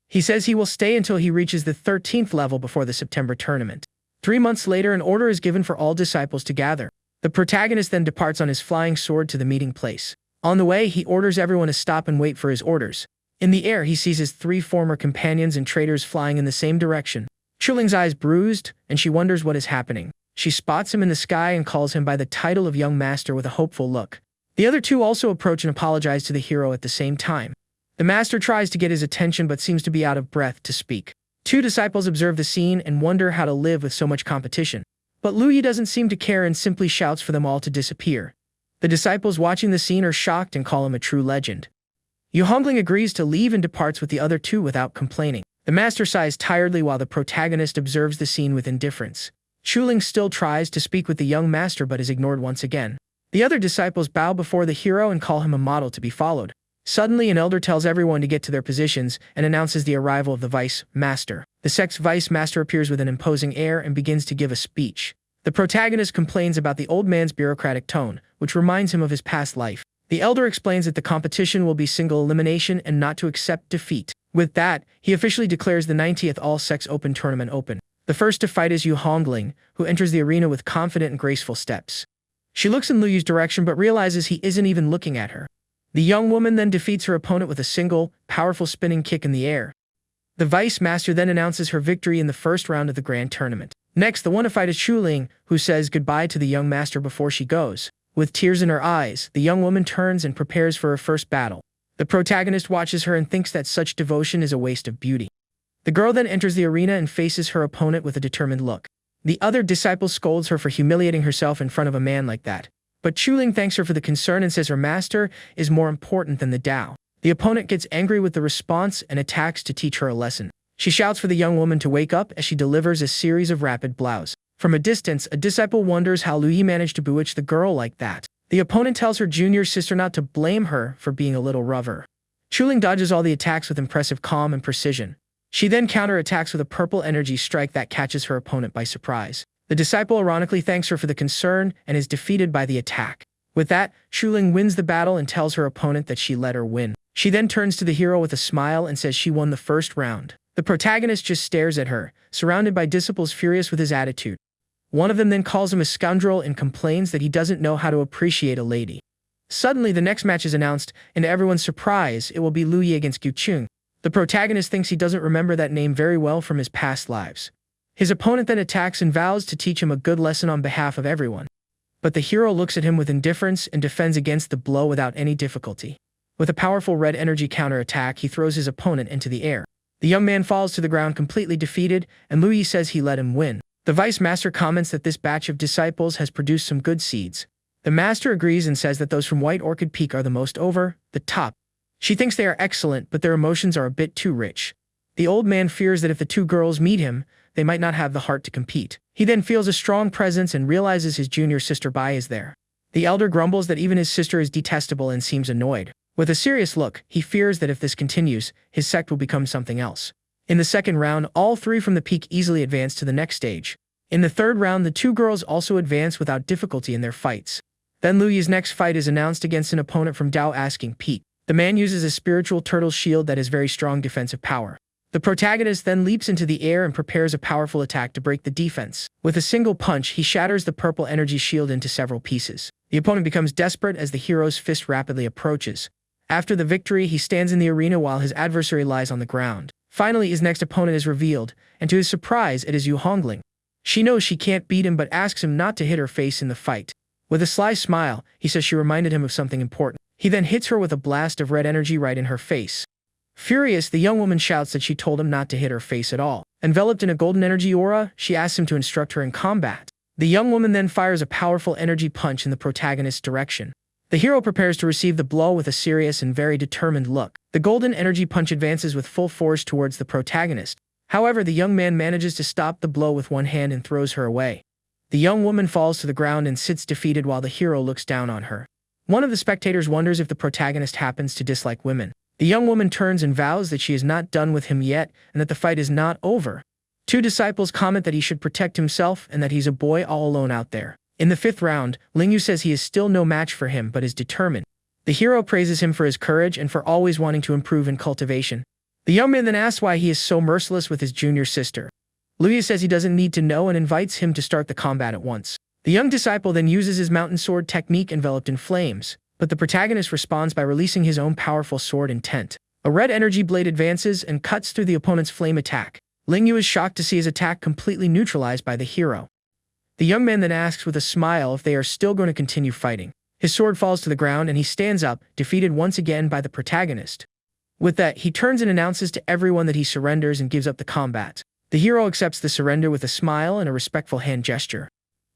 He says he will stay until he reaches the 13th level before the September tournament. 3 months later, an order is given for all disciples to gather. The protagonist then departs on his flying sword to the meeting place. On the way, he orders everyone to stop and wait for his orders. In the air, he sees his 3 former companions and traitors flying in the same direction. Chuling's eyes bruised, and she wonders what is happening. She spots him in the sky and calls him by the title of young master with a hopeful look. The other 2 also approach and apologize to the hero at the same time. The master tries to get his attention but seems to be out of breath to speak. 2 disciples observe the scene and wonder how to live with so much competition. But Lu Yi doesn't seem to care and simply shouts for them all to disappear. The disciples watching the scene are shocked and call him a true legend. Yu Hongling agrees to leave and departs with the other 2 without complaining. The master sighs tiredly while the protagonist observes the scene with indifference. Chuling still tries to speak with the young master but is ignored once again. The other disciples bow before the hero and call him a model to be followed. Suddenly, an elder tells everyone to get to their positions and announces the arrival of the vice master. The sect's vice master appears with an imposing air and begins to give a speech. The protagonist complains about the old man's bureaucratic tone, which reminds him of his past life. The elder explains that the competition will be single elimination and not to accept defeat. With that, he officially declares the 90th All-Sex Open Tournament open. The first to fight is Yu Hongling, who enters the arena with confident and graceful steps. She looks in Lu Yi's direction but realizes he isn't even looking at her. The young woman then defeats her opponent with a single, powerful spinning kick in the air. The vice master then announces her victory in the first round of the grand tournament. Next, the one to fight is Chuling, who says goodbye to the young master before she goes. With tears in her eyes, the young woman turns and prepares for her first battle. The protagonist watches her and thinks that such devotion is a waste of beauty. The girl then enters the arena and faces her opponent with a determined look. The other disciple scolds her for humiliating herself in front of a man like that. But Chuling thanks her for the concern and says her master is more important than the Tao. The opponent gets angry with the response and attacks to teach her a lesson. She shouts for the young woman to wake up as she delivers a series of rapid blows. From a distance, a disciple wonders how Lu Yi managed to bewitch the girl like that. The opponent tells her junior sister not to blame her for being a little rougher. Chuling dodges all the attacks with impressive calm and precision. She then counterattacks with a purple energy strike that catches her opponent by surprise. The disciple ironically thanks her for the concern and is defeated by the attack. With that, Chuling wins the battle and tells her opponent that she let her win. She then turns to the hero with a smile and says she won the first round. The protagonist just stares at her, surrounded by disciples furious with his attitude. One of them then calls him a scoundrel and complains that he doesn't know how to appreciate a lady. Suddenly, the next match is announced, and to everyone's surprise, it will be Lu Yi against Gucheng. The protagonist thinks he doesn't remember that name very well from his past lives. His opponent then attacks and vows to teach him a good lesson on behalf of everyone. But the hero looks at him with indifference and defends against the blow without any difficulty. With a powerful red energy counterattack, he throws his opponent into the air. The young man falls to the ground completely defeated, and Lu Yi says he let him win. The vice master comments that this batch of disciples has produced some good seeds. The master agrees and says that those from White Orchid Peak are the most over the top. She thinks they are excellent, but their emotions are a bit too rich. The old man fears that if the 2 girls meet him, they might not have the heart to compete. He then feels a strong presence and realizes his junior sister Bai is there. The elder grumbles that even his sister is detestable and seems annoyed. With a serious look, he fears that if this continues, his sect will become something else. In the second round, all three from the peak easily advance to the next stage. In the third round, the two girls also advance without difficulty in their fights. Then Lu Yi's next fight is announced against an opponent from Dao asking Pete. The man uses a spiritual turtle shield that has very strong defensive power. The protagonist then leaps into the air and prepares a powerful attack to break the defense. With a single punch, he shatters the purple energy shield into several pieces. The opponent becomes desperate as the hero's fist rapidly approaches. After the victory, he stands in the arena while his adversary lies on the ground. Finally, his next opponent is revealed, and to his surprise, it is Yu Hongling. She knows she can't beat him but asks him not to hit her face in the fight. With a sly smile, he says she reminded him of something important. He then hits her with a blast of red energy right in her face. Furious, the young woman shouts that she told him not to hit her face at all. Enveloped in a golden energy aura, she asks him to instruct her in combat. The young woman then fires a powerful energy punch in the protagonist's direction. The hero prepares to receive the blow with a serious and very determined look. The golden energy punch advances with full force towards the protagonist. However, the young man manages to stop the blow with one hand and throws her away. The young woman falls to the ground and sits defeated while the hero looks down on her. One of the spectators wonders if the protagonist happens to dislike women. The young woman turns and vows that she is not done with him yet and that the fight is not over. Two disciples comment that he should protect himself and that he's a boy all alone out there. In the fifth round, Ling Yu says he is still no match for him but is determined. The hero praises him for his courage and for always wanting to improve in cultivation. The young man then asks why he is so merciless with his junior sister. Lu Yu says he doesn't need to know and invites him to start the combat at once. The young disciple then uses his mountain sword technique enveloped in flames, but the protagonist responds by releasing his own powerful sword intent. A red energy blade advances and cuts through the opponent's flame attack. Ling Yu is shocked to see his attack completely neutralized by the hero. The young man then asks with a smile if they are still going to continue fighting. His sword falls to the ground and he stands up, defeated once again by the protagonist. With that, he turns and announces to everyone that he surrenders and gives up the combat. The hero accepts the surrender with a smile and a respectful hand gesture.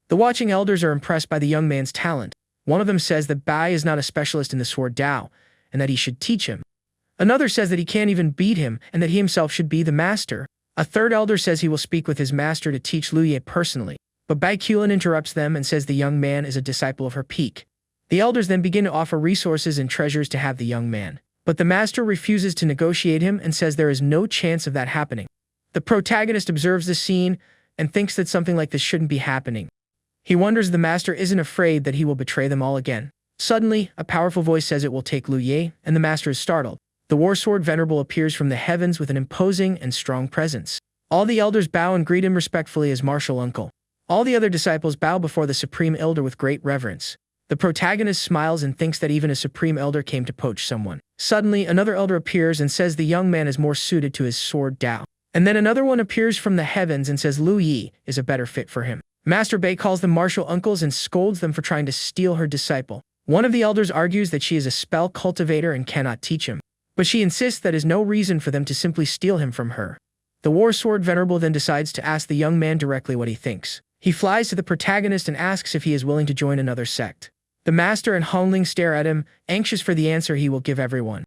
The watching elders are impressed by the young man's talent. One of them says that Bai is not a specialist in the sword Dao, and that he should teach him. Another says that he can't even beat him and that he himself should be the master. A third elder says he will speak with his master to teach Lu Ye personally. But Bai Qulin interrupts them and says the young man is a disciple of her peak. The elders then begin to offer resources and treasures to have the young man. But the master refuses to negotiate him and says there is no chance of that happening. The protagonist observes the scene and thinks that something like this shouldn't be happening. He wonders the master isn't afraid that he will betray them all again. Suddenly, a powerful voice says it will take Lu Ye, and the master is startled. The war sword venerable appears from the heavens with an imposing and strong presence. All the elders bow and greet him respectfully as martial uncle. All the other disciples bow before the supreme elder with great reverence. The protagonist smiles and thinks that even a supreme elder came to poach someone. Suddenly, another elder appears and says the young man is more suited to his sword Dao. And then another one appears from the heavens and says Lu Yi is a better fit for him. Master Bei calls them martial uncles and scolds them for trying to steal her disciple. One of the elders argues that she is a spell cultivator and cannot teach him. But she insists that is no reason for them to simply steal him from her. The war sword venerable then decides to ask the young man directly what he thinks. He flies to the protagonist and asks if he is willing to join another sect. The master and Hongling stare at him, anxious for the answer he will give everyone.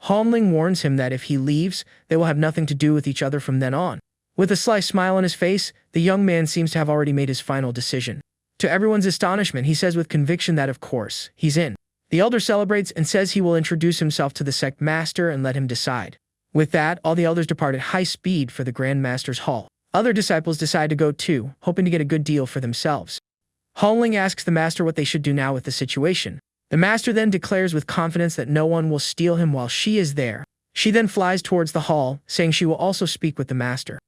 Hongling warns him that if he leaves, they will have nothing to do with each other from then on. With a sly smile on his face, the young man seems to have already made his final decision. To everyone's astonishment, he says with conviction that of course, he's in. The elder celebrates and says he will introduce himself to the sect master and let him decide. With that, all the elders depart at high speed for the Grand Master's hall. Other disciples decide to go too, hoping to get a good deal for themselves. Hongling asks the master what they should do now with the situation. The master then declares with confidence that no one will steal him while she is there. She then flies towards the hall, saying she will also speak with the master.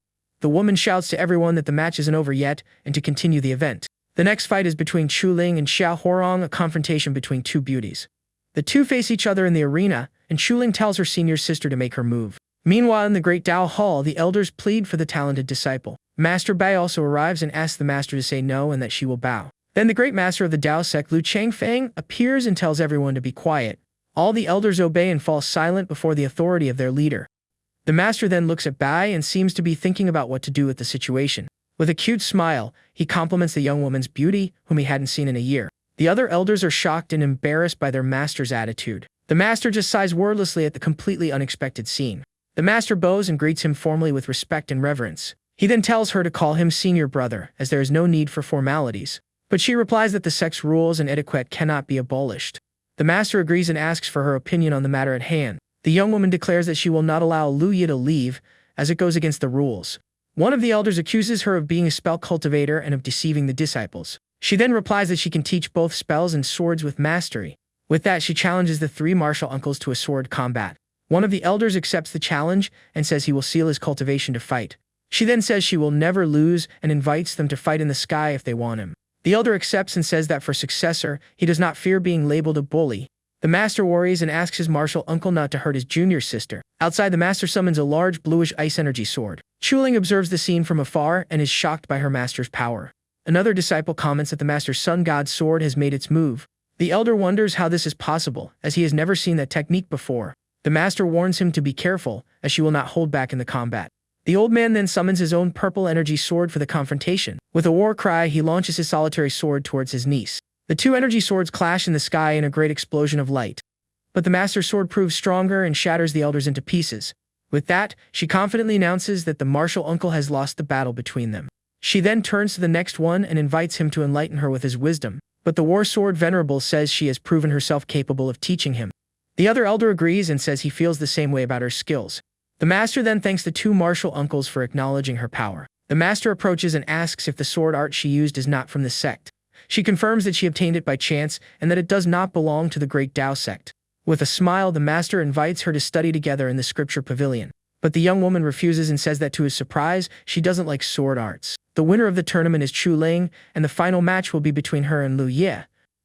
The woman shouts to everyone that the match isn't over yet and to continue the event. The next fight is between Chu Ling and Xiao Horong, a confrontation between two beauties. The two face each other in the arena, and Chu Ling tells her senior sister to make her move. Meanwhile, in the Great Dao Hall, the elders plead for the talented disciple. Master Bai also arrives and asks the master to say no and that she will bow. Then the great master of the Dao sect, Lu Changfeng, appears and tells everyone to be quiet. All the elders obey and fall silent before the authority of their leader. The master then looks at Bai and seems to be thinking about what to do with the situation. With a cute smile, he compliments the young woman's beauty, whom he hadn't seen in a year. The other elders are shocked and embarrassed by their master's attitude. The master just sighs wordlessly at the completely unexpected scene. The master bows and greets him formally with respect and reverence. He then tells her to call him senior brother, as there is no need for formalities. But she replies that the sex rules and etiquette cannot be abolished. The master agrees and asks for her opinion on the matter at hand. The young woman declares that she will not allow Lu Yi to leave, as it goes against the rules. One of the elders accuses her of being a spell cultivator and of deceiving the disciples. She then replies that she can teach both spells and swords with mastery. With that, she challenges the three martial uncles to a sword combat. One of the elders accepts the challenge and says he will seal his cultivation to fight. She then says she will never lose and invites them to fight in the sky if they want him. The elder accepts and says that for successor, he does not fear being labeled a bully. The master worries and asks his martial uncle not to hurt his junior sister. Outside, the master summons a large bluish ice energy sword. Chuling observes the scene from afar and is shocked by her master's power. Another disciple comments that the master's sun god's sword has made its move. The elder wonders how this is possible, as he has never seen that technique before. The master warns him to be careful, as she will not hold back in the combat. The old man then summons his own purple energy sword for the confrontation. With a war cry, he launches his solitary sword towards his niece. The two energy swords clash in the sky in a great explosion of light. But the master's sword proves stronger and shatters the elders into pieces. With that, she confidently announces that the martial uncle has lost the battle between them. She then turns to the next one and invites him to enlighten her with his wisdom. But the war sword venerable says she has proven herself capable of teaching him. The other elder agrees and says he feels the same way about her skills. The master then thanks the two martial uncles for acknowledging her power. The master approaches and asks if the sword art she used is not from the sect. She confirms that she obtained it by chance and that it does not belong to the Great Tao sect. With a smile, the master invites her to study together in the scripture pavilion. But the young woman refuses and says that to his surprise, she doesn't like sword arts. The winner of the tournament is Chu Ling, and the final match will be between her and Lu Ye.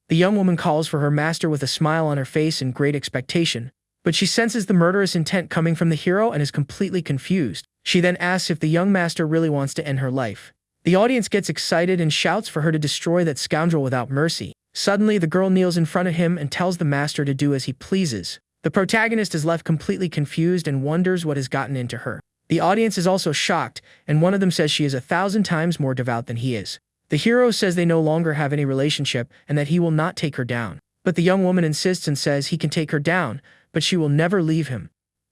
The young woman calls for her master with a smile on her face in great expectation. But she senses the murderous intent coming from the hero and is completely confused. She then asks if the young master really wants to end her life. The audience gets excited and shouts for her to destroy that scoundrel without mercy. Suddenly, the girl kneels in front of him and tells the master to do as he pleases. The protagonist is left completely confused and wonders what has gotten into her. The audience is also shocked, and one of them says she is 1,000 times more devout than he is. The hero says they no longer have any relationship and that he will not take her down. But the young woman insists and says he can take her down, but she will never leave him.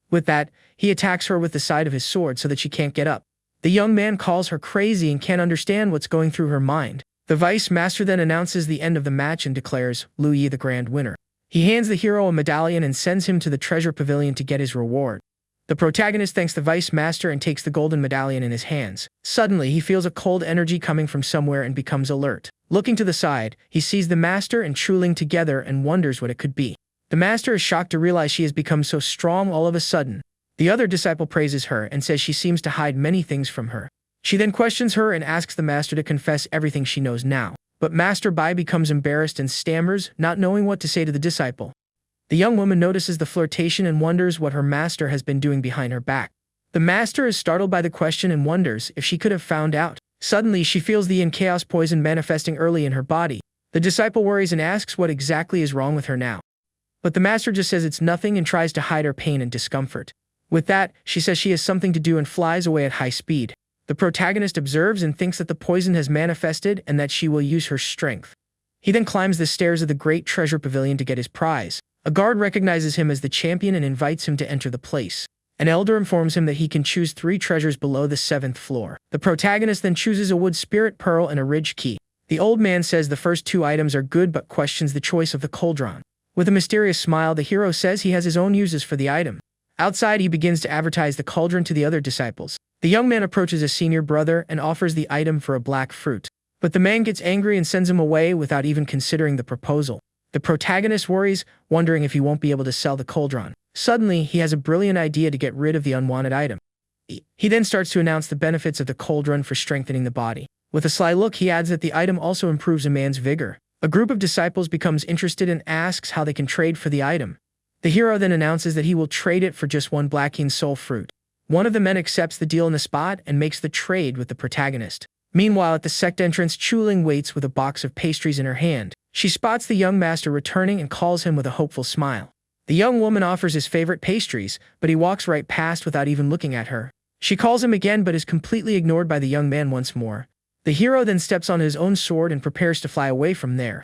With that, he attacks her with the side of his sword so that she can't get up. The young man calls her crazy and can't understand what's going through her mind. The vice master then announces the end of the match and declares Lu Yi the grand winner. He hands the hero a medallion and sends him to the treasure pavilion to get his reward. The protagonist thanks the vice master and takes the golden medallion in his hands. Suddenly, he feels a cold energy coming from somewhere and becomes alert. Looking to the side, he sees the master and Chuling together and wonders what it could be. The master is shocked to realize she has become so strong all of a sudden. The other disciple praises her and says she seems to hide many things from her. She then questions her and asks the master to confess everything she knows now. But Master Bai becomes embarrassed and stammers, not knowing what to say to the disciple. The young woman notices the flirtation and wonders what her master has been doing behind her back. The master is startled by the question and wonders if she could have found out. Suddenly, she feels the chaos poison manifesting early in her body. The disciple worries and asks what exactly is wrong with her now. But the master just says it's nothing and tries to hide her pain and discomfort. With that, she says she has something to do and flies away at high speed. The protagonist observes and thinks that the poison has manifested and that she will use her strength. He then climbs the stairs of the great treasure pavilion to get his prize. A guard recognizes him as the champion and invites him to enter the place. An elder informs him that he can choose 3 treasures below the 7th floor. The protagonist then chooses a wood spirit pearl and a ridge key. The old man says the first 2 items are good but questions the choice of the cauldron. With a mysterious smile, the hero says he has his own uses for the item. Outside, he begins to advertise the cauldron to the other disciples. The young man approaches a senior brother and offers the item for a black fruit. But the man gets angry and sends him away without even considering the proposal. The protagonist worries, wondering if he won't be able to sell the cauldron. Suddenly, he has a brilliant idea to get rid of the unwanted item. He then starts to announce the benefits of the cauldron for strengthening the body. With a sly look, he adds that the item also improves a man's vigor. A group of disciples becomes interested and asks how they can trade for the item. The hero then announces that he will trade it for just 1 Blackeen soul fruit. One of the men accepts the deal on the spot and makes the trade with the protagonist. Meanwhile, at the sect entrance, Chuling waits with a box of pastries in her hand. She spots the young master returning and calls him with a hopeful smile. The young woman offers his favorite pastries, but he walks right past without even looking at her. She calls him again but is completely ignored by the young man once more. The hero then steps on his own sword and prepares to fly away from there.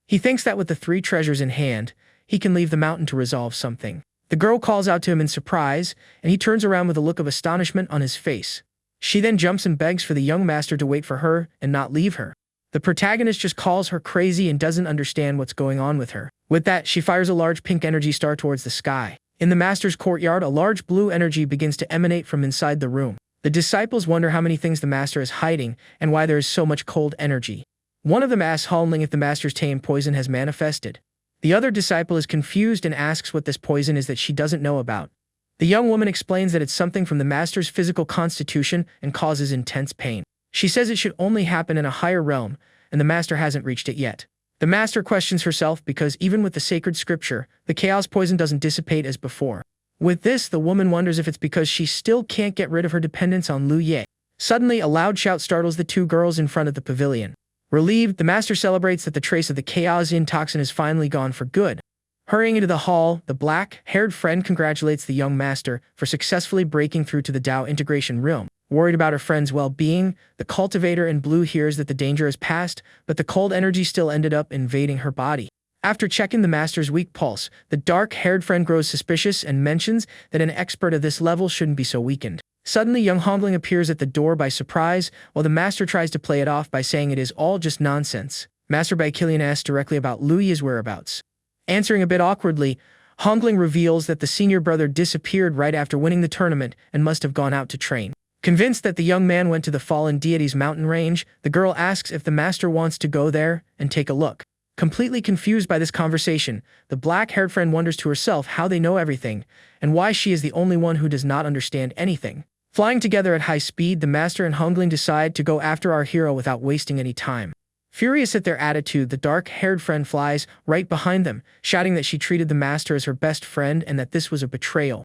He thinks that with the 3 treasures in hand, he can leave the mountain to resolve something. The girl calls out to him in surprise, and he turns around with a look of astonishment on his face. She then jumps and begs for the young master to wait for her and not leave her. The protagonist just calls her crazy and doesn't understand what's going on with her. With that, she fires a large pink energy star towards the sky. In the master's courtyard, a large blue energy begins to emanate from inside the room. The disciples wonder how many things the master is hiding and why there is so much cold energy. One of them asks Hanling if the master's Tame poison has manifested. The other disciple is confused and asks what this poison is that she doesn't know about. The young woman explains that it's something from the master's physical constitution and causes intense pain. She says it should only happen in a higher realm, and the master hasn't reached it yet. The master questions herself because even with the sacred scripture, the chaos poison doesn't dissipate as before. With this, the woman wonders if it's because she still can't get rid of her dependence on Lu Ye. Suddenly, a loud shout startles the two girls in front of the pavilion. Relieved, the master celebrates that the trace of the chaos-in toxin is finally gone for good. Hurrying into the hall, the black-haired friend congratulates the young master for successfully breaking through to the Dao integration realm. Worried about her friend's well-being, the cultivator in blue hears that the danger has passed, but the cold energy still ended up invading her body. After checking the master's weak pulse, the dark-haired friend grows suspicious and mentions that an expert of this level shouldn't be so weakened. Suddenly, young Hongling appears at the door by surprise, while the master tries to play it off by saying it is all just nonsense. Master Baikilian asks directly about Lu Ye's whereabouts. Answering a bit awkwardly, Hongling reveals that the senior brother disappeared right after winning the tournament and must have gone out to train. Convinced that the young man went to the fallen deity's mountain range, the girl asks if the master wants to go there and take a look. Completely confused by this conversation, the black-haired friend wonders to herself how they know everything, and why she is the only one who does not understand anything. Flying together at high speed, the master and Hongling decide to go after our hero without wasting any time. Furious at their attitude, the dark-haired friend flies right behind them, shouting that she treated the master as her best friend and that this was a betrayal.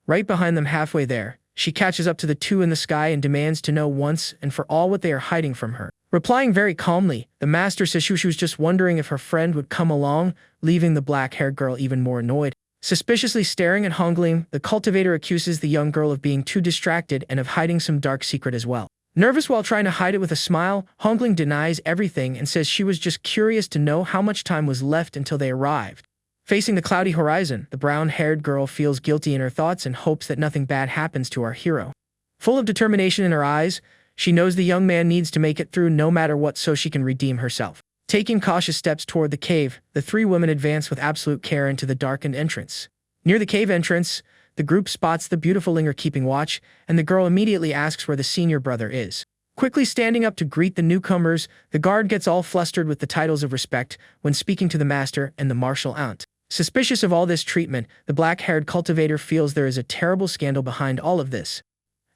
Right behind them, halfway there, she catches up to the two in the sky and demands to know once and for all what they are hiding from her. Replying very calmly, the master says she was just wondering if her friend would come along, leaving the black-haired girl even more annoyed. Suspiciously staring at Hongling, the cultivator accuses the young girl of being too distracted and of hiding some dark secret as well. Nervous while trying to hide it with a smile, Hongling denies everything and says she was just curious to know how much time was left until they arrived. Facing the cloudy horizon, the brown-haired girl feels guilty in her thoughts and hopes that nothing bad happens to our hero. Full of determination in her eyes, she knows the young man needs to make it through no matter what so she can redeem herself. Taking cautious steps toward the cave, the three women advance with absolute care into the darkened entrance. Near the cave entrance, the group spots the beautiful Linger keeping watch, and the girl immediately asks where the senior brother is. Quickly standing up to greet the newcomers, the guard gets all flustered with the titles of respect when speaking to the master and the martial aunt. Suspicious of all this treatment, the black-haired cultivator feels there is a terrible scandal behind all of this.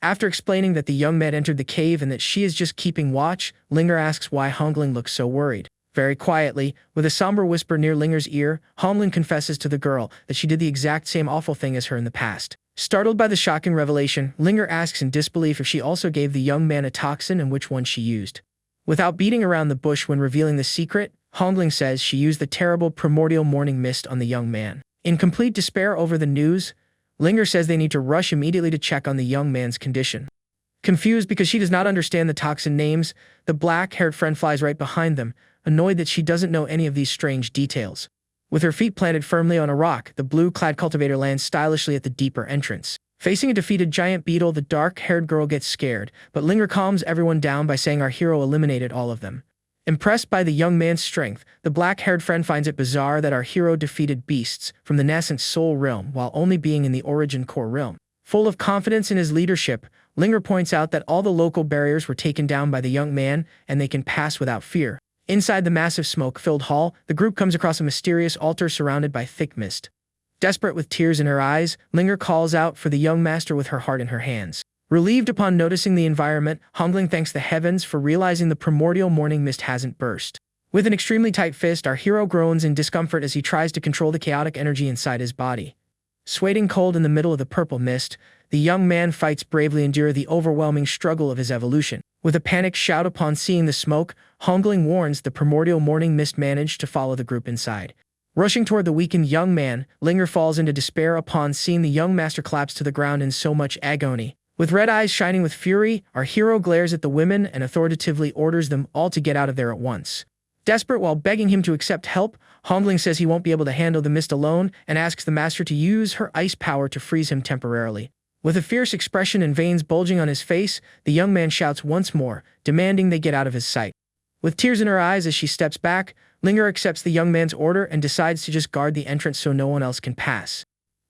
After explaining that the young man entered the cave and that she is just keeping watch, Linger asks why Hongling looks so worried. Very quietly, with a somber whisper near Linger's ear, Hongling confesses to the girl that she did the exact same awful thing as her in the past. Startled by the shocking revelation, Linger asks in disbelief if she also gave the young man a toxin and which one she used. Without beating around the bush when revealing the secret, Hongling says she used the terrible primordial morning mist on the young man. In complete despair over the news, Linger says they need to rush immediately to check on the young man's condition. Confused because she does not understand the toxin names, the black-haired friend flies right behind them, annoyed that she doesn't know any of these strange details. With her feet planted firmly on a rock, the blue-clad cultivator lands stylishly at the deeper entrance. Facing a defeated giant beetle, the dark-haired girl gets scared, but Linger calms everyone down by saying our hero eliminated all of them. Impressed by the young man's strength, the black-haired friend finds it bizarre that our hero defeated beasts from the nascent soul realm while only being in the origin core realm. Full of confidence in his leadership, Linger points out that all the local barriers were taken down by the young man and they can pass without fear. Inside the massive smoke-filled hall, the group comes across a mysterious altar surrounded by thick mist. Desperate with tears in her eyes, Linger calls out for the young master with her heart in her hands. Relieved upon noticing the environment, Hongling thanks the heavens for realizing the primordial morning mist hasn't burst. With an extremely tight fist, our hero groans in discomfort as he tries to control the chaotic energy inside his body. Sweating cold in the middle of the purple mist, the young man fights bravely endure the overwhelming struggle of his evolution. With a panicked shout upon seeing the smoke, Hongling warns the primordial morning mist managed to follow the group inside. Rushing toward the weakened young man, Linger falls into despair upon seeing the young master collapse to the ground in so much agony. With red eyes shining with fury, our hero glares at the women and authoritatively orders them all to get out of there at once. Desperate while begging him to accept help, Hongling says he won't be able to handle the mist alone and asks the master to use her ice power to freeze him temporarily. With a fierce expression and veins bulging on his face, the young man shouts once more, demanding they get out of his sight. With tears in her eyes as she steps back, Linger accepts the young man's order and decides to just guard the entrance so no one else can pass.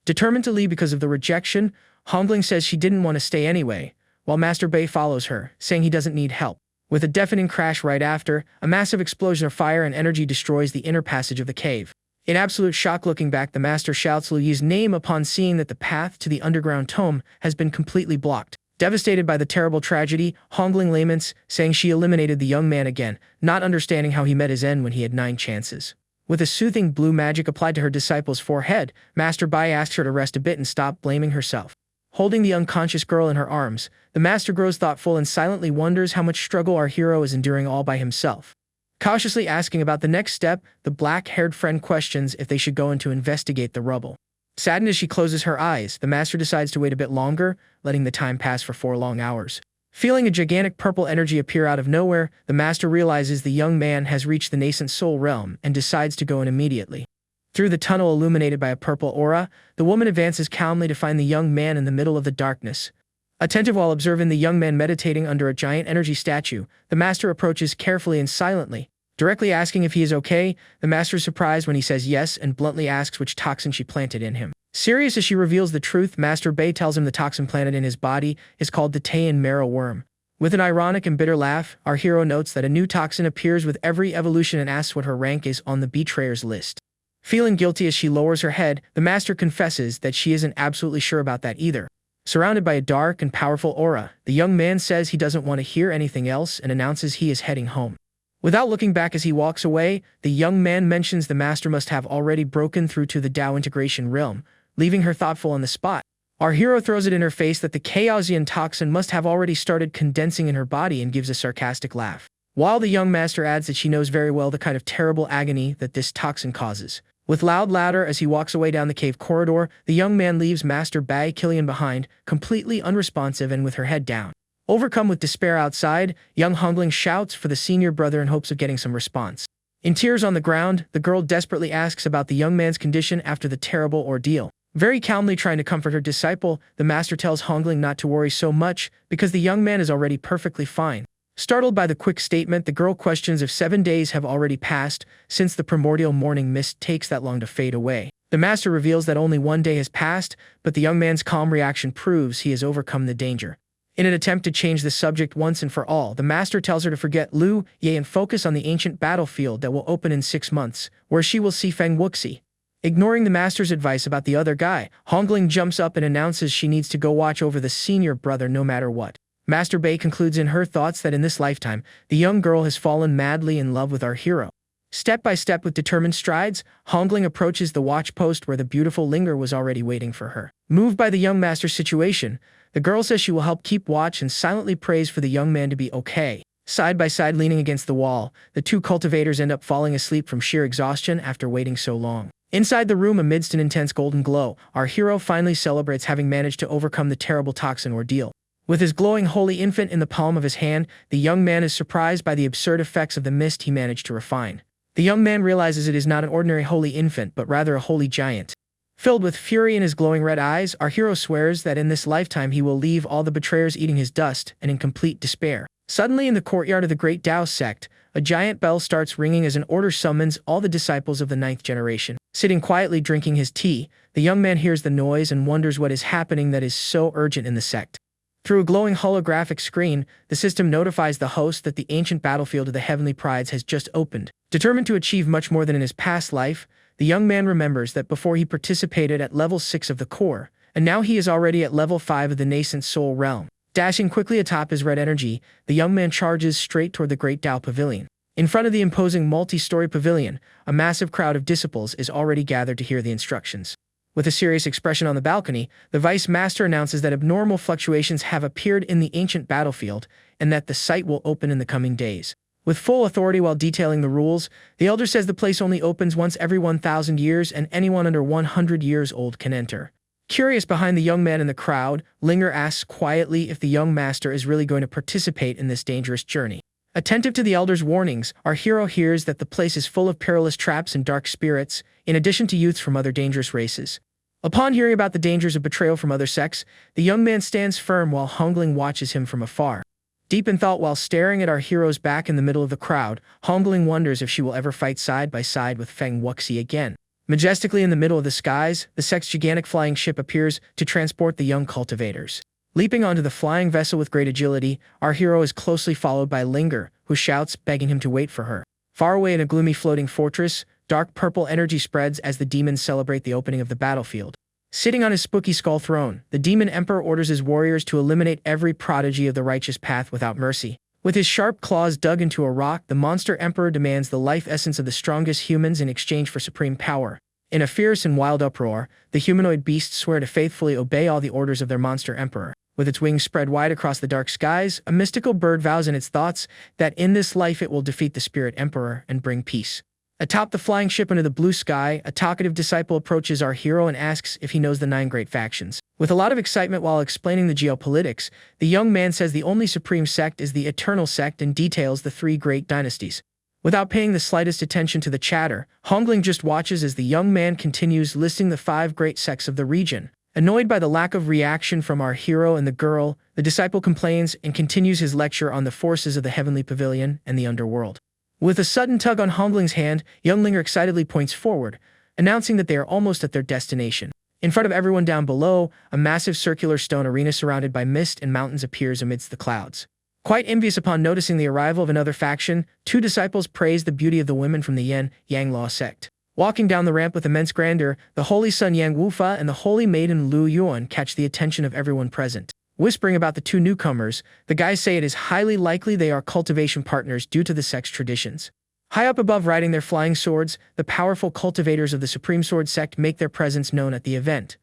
Determined to leave because of the rejection, Hongling says she didn't want to stay anyway, while Master Bei follows her, saying he doesn't need help. With a deafening crash right after, a massive explosion of fire and energy destroys the inner passage of the cave. In absolute shock looking back, the master shouts Lu Yi's name upon seeing that the path to the underground tome has been completely blocked. Devastated by the terrible tragedy, Hongling laments, saying she eliminated the young man again, not understanding how he met his end when he had 9 chances. With a soothing blue magic applied to her disciple's forehead, Master Bai asks her to rest a bit and stop blaming herself. Holding the unconscious girl in her arms, the master grows thoughtful and silently wonders how much struggle our hero is enduring all by himself. Cautiously asking about the next step, the black-haired friend questions if they should go in to investigate the rubble. Saddened as she closes her eyes, the master decides to wait a bit longer, letting the time pass for 4 long hours. Feeling a gigantic purple energy appear out of nowhere, the master realizes the young man has reached the nascent soul realm and decides to go in immediately. Through the tunnel illuminated by a purple aura, the woman advances calmly to find the young man in the middle of the darkness. Attentive while observing the young man meditating under a giant energy statue, the master approaches carefully and silently. Directly asking if he is okay, the master is surprised when he says yes and bluntly asks which toxin she planted in him. Serious as she reveals the truth, Master Bei tells him the toxin planted in his body is called the Taiyan marrow worm. With an ironic and bitter laugh, our hero notes that a new toxin appears with every evolution and asks what her rank is on the betrayer's list. Feeling guilty as she lowers her head, the master confesses that she isn't absolutely sure about that either. Surrounded by a dark and powerful aura, the young man says he doesn't want to hear anything else and announces he is heading home. Without looking back as he walks away, the young man mentions the master must have already broken through to the Dao integration realm, leaving her thoughtful on the spot. Our hero throws it in her face that the Chaosian toxin must have already started condensing in her body and gives a sarcastic laugh. While the young master adds that she knows very well the kind of terrible agony that this toxin causes. With loud laughter as he walks away down the cave corridor, the young man leaves Master Bai Killian behind, completely unresponsive and with her head down. Overcome with despair outside, young Hongling shouts for the senior brother in hopes of getting some response. In tears on the ground, the girl desperately asks about the young man's condition after the terrible ordeal. Very calmly trying to comfort her disciple, the master tells Hongling not to worry so much because the young man is already perfectly fine. Startled by the quick statement, the girl questions if 7 days have already passed since the primordial morning mist takes that long to fade away. The master reveals that only 1 day has passed, but the young man's calm reaction proves he has overcome the danger. In an attempt to change the subject once and for all, the master tells her to forget Lu Ye and focus on the ancient battlefield that will open in 6 months, where she will see Feng Wuxi. Ignoring the master's advice about the other guy, Hongling jumps up and announces she needs to go watch over the senior brother no matter what. Master Bei concludes in her thoughts that in this lifetime, the young girl has fallen madly in love with our hero. Step by step with determined strides, Hongling approaches the watch post where the beautiful Linger was already waiting for her. Moved by the young master's situation, the girl says she will help keep watch and silently prays for the young man to be okay. Side by side leaning against the wall, the 2 cultivators end up falling asleep from sheer exhaustion after waiting so long. Inside the room amidst an intense golden glow, our hero finally celebrates having managed to overcome the terrible toxin ordeal. With his glowing holy infant in the palm of his hand, the young man is surprised by the absurd effects of the mist he managed to refine. The young man realizes it is not an ordinary holy infant but rather a holy giant. Filled with fury in his glowing red eyes, our hero swears that in this lifetime he will leave all the betrayers eating his dust and in complete despair. Suddenly in the courtyard of the great Dao sect, a giant bell starts ringing as an order summons all the disciples of the 9th generation. Sitting quietly drinking his tea, the young man hears the noise and wonders what is happening that is so urgent in the sect. Through a glowing holographic screen, the system notifies the host that the ancient battlefield of the Heavenly Prides has just opened. Determined to achieve much more than in his past life, the young man remembers that before he participated at level 6 of the core, and now he is already at level 5 of the nascent soul realm. Dashing quickly atop his red energy, the young man charges straight toward the Great Dao Pavilion. In front of the imposing multi-story pavilion, a massive crowd of disciples is already gathered to hear the instructions. With a serious expression on the balcony, the Vice Master announces that abnormal fluctuations have appeared in the ancient battlefield and that the site will open in the coming days. With full authority while detailing the rules, the Elder says the place only opens once every 1,000 years and anyone under 100 years old can enter. Curious behind the young man in the crowd, Linger asks quietly if the young master is really going to participate in this dangerous journey. Attentive to the Elder's warnings, our hero hears that the place is full of perilous traps and dark spirits, in addition to youths from other dangerous races. Upon hearing about the dangers of betrayal from other sects, the young man stands firm while Hongling watches him from afar. Deep in thought while staring at our hero's back in the middle of the crowd, Hongling wonders if she will ever fight side by side with Feng Wuxi again. Majestically in the middle of the skies, the sect's gigantic flying ship appears to transport the young cultivators. Leaping onto the flying vessel with great agility, our hero is closely followed by Linger, who shouts, begging him to wait for her. Far away in a gloomy floating fortress, dark purple energy spreads as the demons celebrate the opening of the battlefield. Sitting on his spooky skull throne, the demon emperor orders his warriors to eliminate every prodigy of the righteous path without mercy. With his sharp claws dug into a rock, the monster emperor demands the life essence of the strongest humans in exchange for supreme power. In a fierce and wild uproar, the humanoid beasts swear to faithfully obey all the orders of their monster emperor. With its wings spread wide across the dark skies, a mystical bird vows in its thoughts that in this life it will defeat the spirit emperor and bring peace. Atop the flying ship under the blue sky, a talkative disciple approaches our hero and asks if he knows the 9 great factions. With a lot of excitement while explaining the geopolitics, the young man says the only supreme sect is the Eternal Sect and details the 3 great dynasties. Without paying the slightest attention to the chatter, Hongling just watches as the young man continues listing the 5 great sects of the region. Annoyed by the lack of reaction from our hero and the girl, the disciple complains and continues his lecture on the forces of the heavenly pavilion and the underworld. With a sudden tug on Hongling's hand, young Linger excitedly points forward, announcing that they are almost at their destination. In front of everyone down below, a massive circular stone arena surrounded by mist and mountains appears amidst the clouds. Quite envious upon noticing the arrival of another faction, 2 disciples praise the beauty of the women from the Yang Law sect. Walking down the ramp with immense grandeur, the holy son Yang Wufa and the holy maiden Lu Yuan catch the attention of everyone present. Whispering about the 2 newcomers, the guys say it is highly likely they are cultivation partners due to the sect's traditions. High up above riding their flying swords, the powerful cultivators of the Supreme Sword sect make their presence known at the event.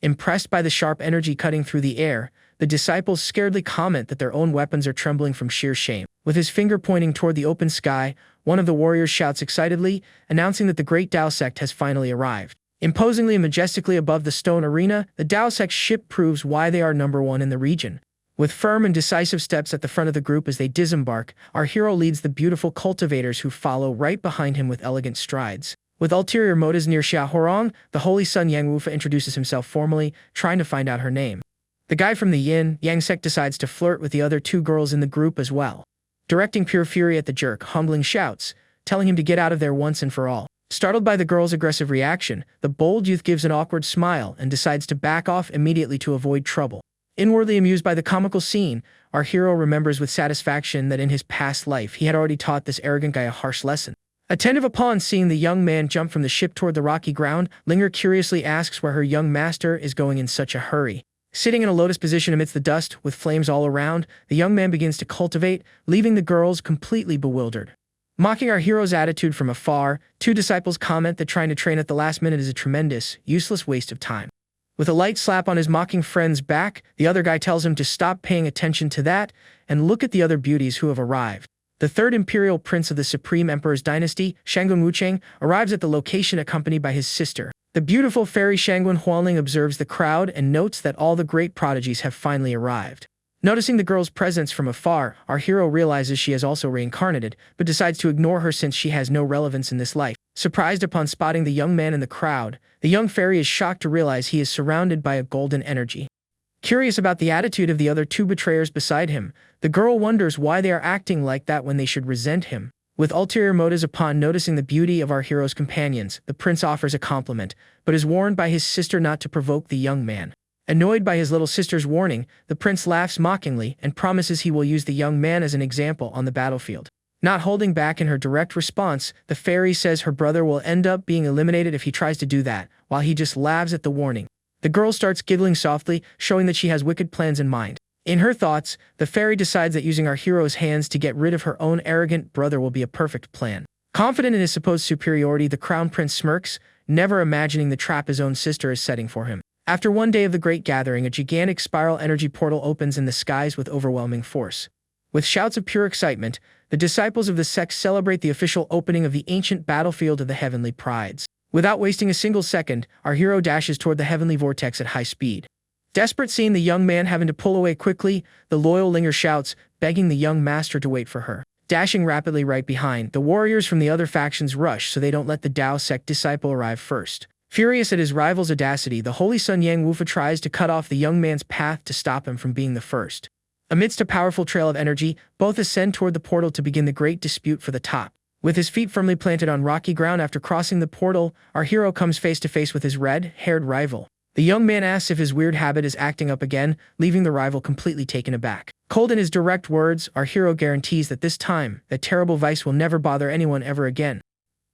Impressed by the sharp energy cutting through the air, the disciples scaredly comment that their own weapons are trembling from sheer shame. With his finger pointing toward the open sky, one of the warriors shouts excitedly, announcing that the Great Tao sect has finally arrived. Imposingly and majestically above the stone arena, the Tao sect's ship proves why they are number 1 in the region. With firm and decisive steps at the front of the group as they disembark, our hero leads the beautiful cultivators who follow right behind him with elegant strides. With ulterior motives near Xiaohorong, the holy son Yang Wufa introduces himself formally, trying to find out her name. The guy from the Yang sect decides to flirt with the other 2 girls in the group as well. Directing pure fury at the jerk, Hongling shouts, telling him to get out of there once and for all. Startled by the girl's aggressive reaction, the bold youth gives an awkward smile and decides to back off immediately to avoid trouble. Inwardly amused by the comical scene, our hero remembers with satisfaction that in his past life he had already taught this arrogant guy a harsh lesson. Attentive upon seeing the young man jump from the ship toward the rocky ground, Linger curiously asks where her young master is going in such a hurry. Sitting in a lotus position amidst the dust, with flames all around, the young man begins to cultivate, leaving the girls completely bewildered. Mocking our hero's attitude from afar, 2 disciples comment that trying to train at the last minute is a tremendous, useless waste of time. With a light slap on his mocking friend's back, the other guy tells him to stop paying attention to that and look at the other beauties who have arrived. The 3rd imperial prince of the Supreme Emperor's dynasty, Shangguan Wucheng, arrives at the location accompanied by his sister. The beautiful fairy Shangguan Huangling observes the crowd and notes that all the great prodigies have finally arrived. Noticing the girl's presence from afar, our hero realizes she has also reincarnated, but decides to ignore her since she has no relevance in this life. Surprised upon spotting the young man in the crowd, the young fairy is shocked to realize he is surrounded by a golden energy. Curious about the attitude of the other 2 betrayers beside him, the girl wonders why they are acting like that when they should resent him. With ulterior motives upon noticing the beauty of our hero's companions, the prince offers a compliment, but is warned by his sister not to provoke the young man. Annoyed by his little sister's warning, the prince laughs mockingly and promises he will use the young man as an example on the battlefield. Not holding back in her direct response, the fairy says her brother will end up being eliminated if he tries to do that, while he just laughs at the warning. The girl starts giggling softly, showing that she has wicked plans in mind. In her thoughts, the fairy decides that using our hero's hands to get rid of her own arrogant brother will be a perfect plan. Confident in his supposed superiority, the crown prince smirks, never imagining the trap his own sister is setting for him. After one day of the Great Gathering, a gigantic spiral energy portal opens in the skies with overwhelming force. With shouts of pure excitement, the disciples of the sect celebrate the official opening of the ancient battlefield of the Heavenly Prides. Without wasting a single second, our hero dashes toward the heavenly vortex at high speed. Desperate seeing the young man having to pull away quickly, the loyal Linger shouts, begging the young master to wait for her. Dashing rapidly right behind, the warriors from the other factions rush so they don't let the Tao sect disciple arrive first. Furious at his rival's audacity, the holy son Yang Wufa tries to cut off the young man's path to stop him from being the first. Amidst a powerful trail of energy, both ascend toward the portal to begin the great dispute for the top. With his feet firmly planted on rocky ground after crossing the portal, our hero comes face to face with his red-haired rival. The young man asks if his weird habit is acting up again, leaving the rival completely taken aback. Cold in his direct words, our hero guarantees that this time, that terrible vice will never bother anyone ever again.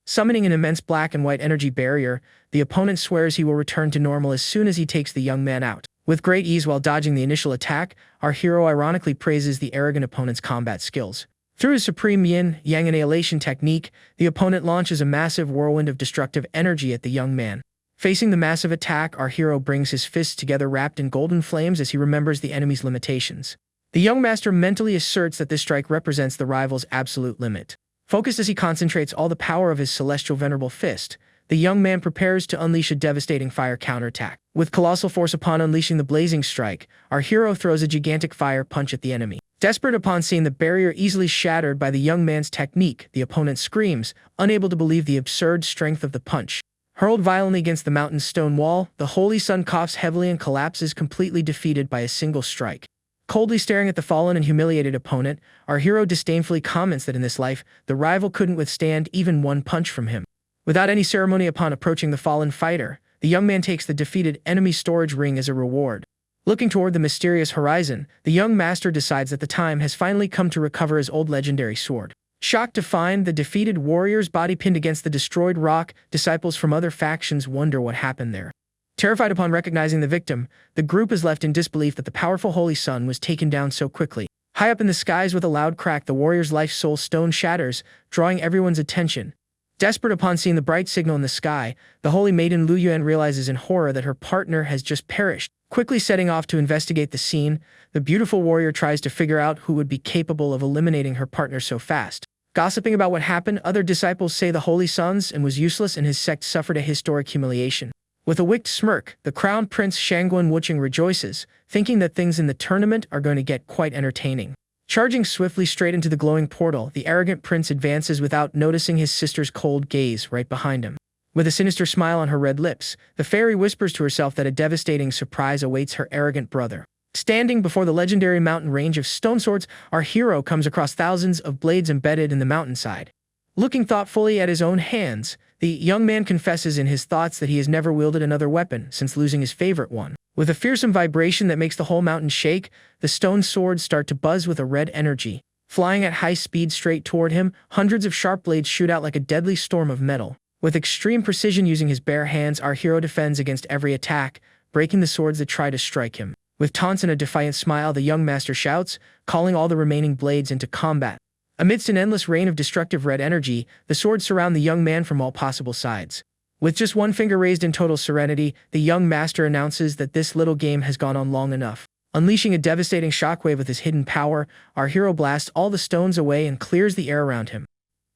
Summoning an immense black and white energy barrier, the opponent swears he will return to normal as soon as he takes the young man out. With great ease while dodging the initial attack, our hero ironically praises the arrogant opponent's combat skills. Through his supreme yin-yang annihilation technique, the opponent launches a massive whirlwind of destructive energy at the young man. Facing the massive attack, our hero brings his fists together wrapped in golden flames as he remembers the enemy's limitations. The young master mentally asserts that this strike represents the rival's absolute limit. Focused as he concentrates all the power of his celestial venerable fist, the young man prepares to unleash a devastating fire counterattack. With colossal force upon unleashing the blazing strike, our hero throws a gigantic fire punch at the enemy. Desperate upon seeing the barrier easily shattered by the young man's technique, the opponent screams, unable to believe the absurd strength of the punch. Hurled violently against the mountain's stone wall, the holy sun coughs heavily and collapses completely defeated by a single strike. Coldly staring at the fallen and humiliated opponent, our hero disdainfully comments that in this life, the rival couldn't withstand even one punch from him. Without any ceremony upon approaching the fallen fighter, the young man takes the defeated enemy's storage ring as a reward. Looking toward the mysterious horizon, the young master decides that the time has finally come to recover his old legendary sword. Shocked to find the defeated warrior's body pinned against the destroyed rock, disciples from other factions wonder what happened there. Terrified upon recognizing the victim, the group is left in disbelief that the powerful holy sun was taken down so quickly. High up in the skies with a loud crack, the warrior's life soul stone shatters, drawing everyone's attention. Desperate upon seeing the bright signal in the sky, the holy maiden Lu Yuan realizes in horror that her partner has just perished. Quickly setting off to investigate the scene, the beautiful warrior tries to figure out who would be capable of eliminating her partner so fast. Gossiping about what happened, other disciples say the holy sons and was useless and his sect suffered a historic humiliation. With a wicked smirk, the crown prince Shangguan Wucheng rejoices, thinking that things in the tournament are going to get quite entertaining. Charging swiftly straight into the glowing portal, the arrogant prince advances without noticing his sister's cold gaze right behind him. With a sinister smile on her red lips, the fairy whispers to herself that a devastating surprise awaits her arrogant brother. Standing before the legendary mountain range of stone swords, our hero comes across thousands of blades embedded in the mountainside. Looking thoughtfully at his own hands, the young man confesses in his thoughts that he has never wielded another weapon since losing his favorite one. With a fearsome vibration that makes the whole mountain shake, the stone swords start to buzz with a red energy. Flying at high speed straight toward him, hundreds of sharp blades shoot out like a deadly storm of metal. With extreme precision using his bare hands, our hero defends against every attack, breaking the swords that try to strike him. With taunts and a defiant smile, the young master shouts, calling all the remaining blades into combat. Amidst an endless rain of destructive red energy, the swords surround the young man from all possible sides. With just one finger raised in total serenity, the young master announces that this little game has gone on long enough. Unleashing a devastating shockwave with his hidden power, our hero blasts all the stones away and clears the air around him.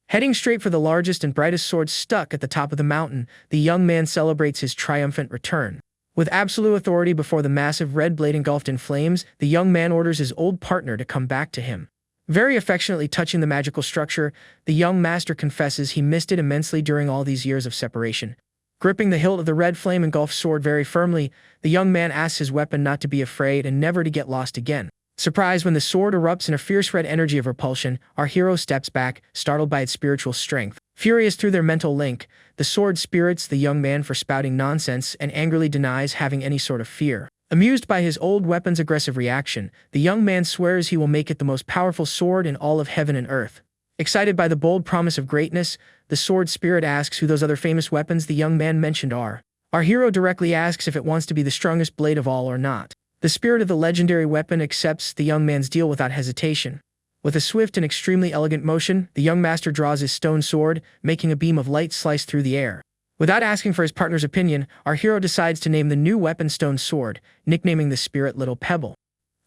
Heading straight for the largest and brightest sword stuck at the top of the mountain, the young man celebrates his triumphant return. With absolute authority before the massive red blade engulfed in flames, the young man orders his old partner to come back to him. Very affectionately touching the magical structure, the young master confesses he missed it immensely during all these years of separation. Gripping the hilt of the red flame-engulfed sword very firmly, the young man asks his weapon not to be afraid and never to get lost again. Surprised when the sword erupts in a fierce red energy of repulsion, our hero steps back, startled by its spiritual strength. Furious through their mental link, the sword spirits the young man for spouting nonsense and angrily denies having any sort of fear. Amused by his old weapon's aggressive reaction, the young man swears he will make it the most powerful sword in all of heaven and earth. Excited by the bold promise of greatness, the sword spirit asks who those other famous weapons the young man mentioned are. Our hero directly asks if it wants to be the strongest blade of all or not. The spirit of the legendary weapon accepts the young man's deal without hesitation. With a swift and extremely elegant motion, the young master draws his stone sword, making a beam of light slice through the air. Without asking for his partner's opinion, our hero decides to name the new weapon Stone Sword, nicknaming the spirit Little Pebble.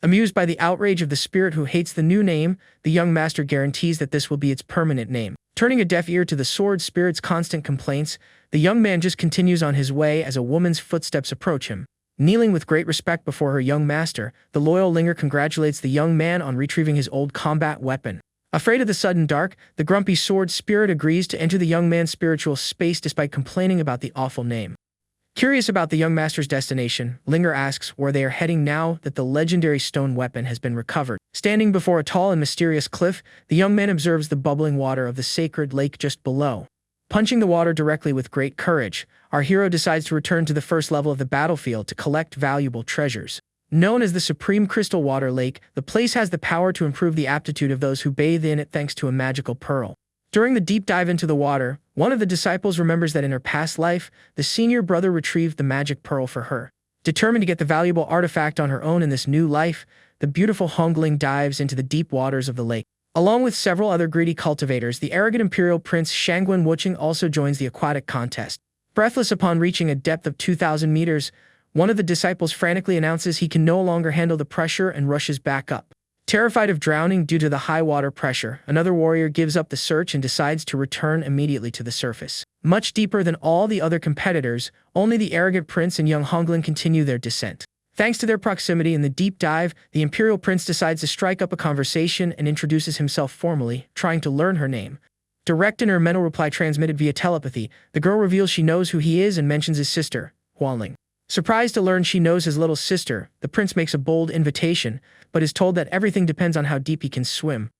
Amused by the outrage of the spirit who hates the new name, the young master guarantees that this will be its permanent name. Turning a deaf ear to the sword spirit's constant complaints, the young man just continues on his way as a woman's footsteps approach him. Kneeling with great respect before her young master, the loyal Linger congratulates the young man on retrieving his old combat weapon. Afraid of the sudden dark, the grumpy sword spirit agrees to enter the young man's spiritual space despite complaining about the awful name. Curious about the young master's destination, Linger asks where they are heading now that the legendary stone weapon has been recovered. Standing before a tall and mysterious cliff, the young man observes the bubbling water of the sacred lake just below. Punching the water directly with great courage, our hero decides to return to the first level of the battlefield to collect valuable treasures. Known as the Supreme Crystal Water Lake, the place has the power to improve the aptitude of those who bathe in it thanks to a magical pearl. During the deep dive into the water, one of the disciples remembers that in her past life, the senior brother retrieved the magic pearl for her. Determined to get the valuable artifact on her own in this new life, the beautiful Hongling dives into the deep waters of the lake. Along with several other greedy cultivators, the arrogant imperial prince Shangguan Wucheng also joins the aquatic contest. Breathless upon reaching a depth of 2,000 meters, one of the disciples frantically announces he can no longer handle the pressure and rushes back up. Terrified of drowning due to the high water pressure, another warrior gives up the search and decides to return immediately to the surface. Much deeper than all the other competitors, only the arrogant prince and young Hongling continue their descent. Thanks to their proximity in the deep dive, the imperial prince decides to strike up a conversation and introduces himself formally, trying to learn her name. Direct in her mental reply transmitted via telepathy, the girl reveals she knows who he is and mentions his sister, Huanling. Surprised to learn she knows his little sister, the prince makes a bold invitation, but is told that everything depends on how deep he can swim.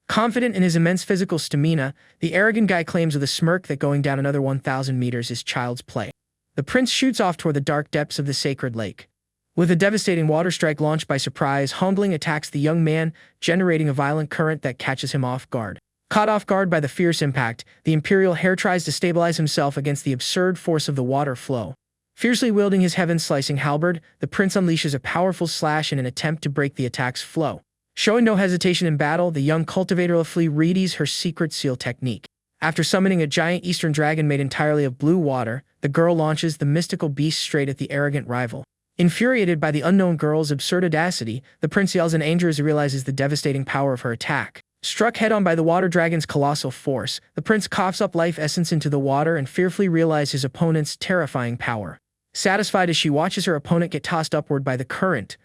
Confident in his immense physical stamina, the arrogant guy claims with a smirk that going down another 1,000 meters is child's play. The prince shoots off toward the dark depths of the sacred lake. With a devastating water strike launched by surprise, Hongling attacks the young man, generating a violent current that catches him off guard. Caught off guard by the fierce impact, the imperial heir tries to stabilize himself against the absurd force of the water flow. Fiercely wielding his heaven-slicing halberd, the prince unleashes a powerful slash in an attempt to break the attack's flow. Showing no hesitation in battle, the young cultivator Lafley readies her secret seal technique. After summoning a giant eastern dragon made entirely of blue water, the girl launches the mystical beast straight at the arrogant rival. Infuriated by the unknown girl's absurd audacity, the prince yells in anger as he realizes the devastating power of her attack. Struck head-on by the water dragon's colossal force, the prince coughs up life essence into the water and fearfully realizes his opponent's terrifying power. Satisfied as she watches her opponent get tossed upward by the current,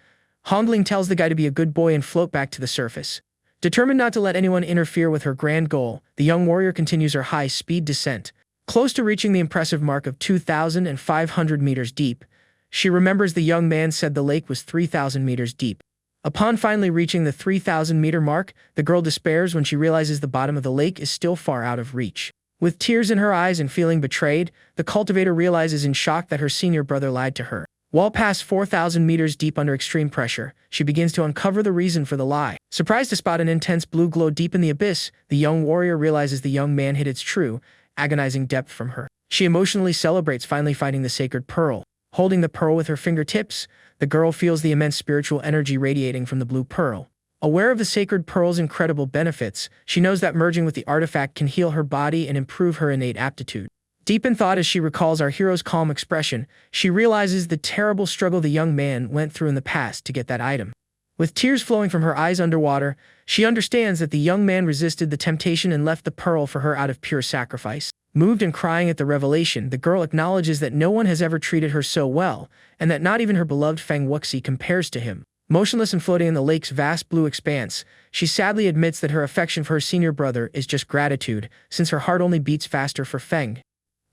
Hongling tells the guy to be a good boy and float back to the surface. Determined not to let anyone interfere with her grand goal, the young warrior continues her high-speed descent. Close to reaching the impressive mark of 2,500 meters deep, she remembers the young man said the lake was 3,000 meters deep. Upon finally reaching the 3,000-meter mark, the girl despairs when she realizes the bottom of the lake is still far out of reach. With tears in her eyes and feeling betrayed, the cultivator realizes in shock that her senior brother lied to her. While past 4,000 meters deep under extreme pressure, she begins to uncover the reason for the lie. Surprised to spot an intense blue glow deep in the abyss, the young warrior realizes the young man hid its true, agonizing depth from her. She emotionally celebrates finally finding the sacred pearl. Holding the pearl with her fingertips, the girl feels the immense spiritual energy radiating from the blue pearl. Aware of the sacred pearl's incredible benefits, she knows that merging with the artifact can heal her body and improve her innate aptitude. Deep in thought as she recalls our hero's calm expression, she realizes the terrible struggle the young man went through in the past to get that item. With tears flowing from her eyes underwater, she understands that the young man resisted the temptation and left the pearl for her out of pure sacrifice. Moved and crying at the revelation, the girl acknowledges that no one has ever treated her so well, and that not even her beloved Feng Wuxi compares to him. Motionless and floating in the lake's vast blue expanse, she sadly admits that her affection for her senior brother is just gratitude, since her heart only beats faster for Feng.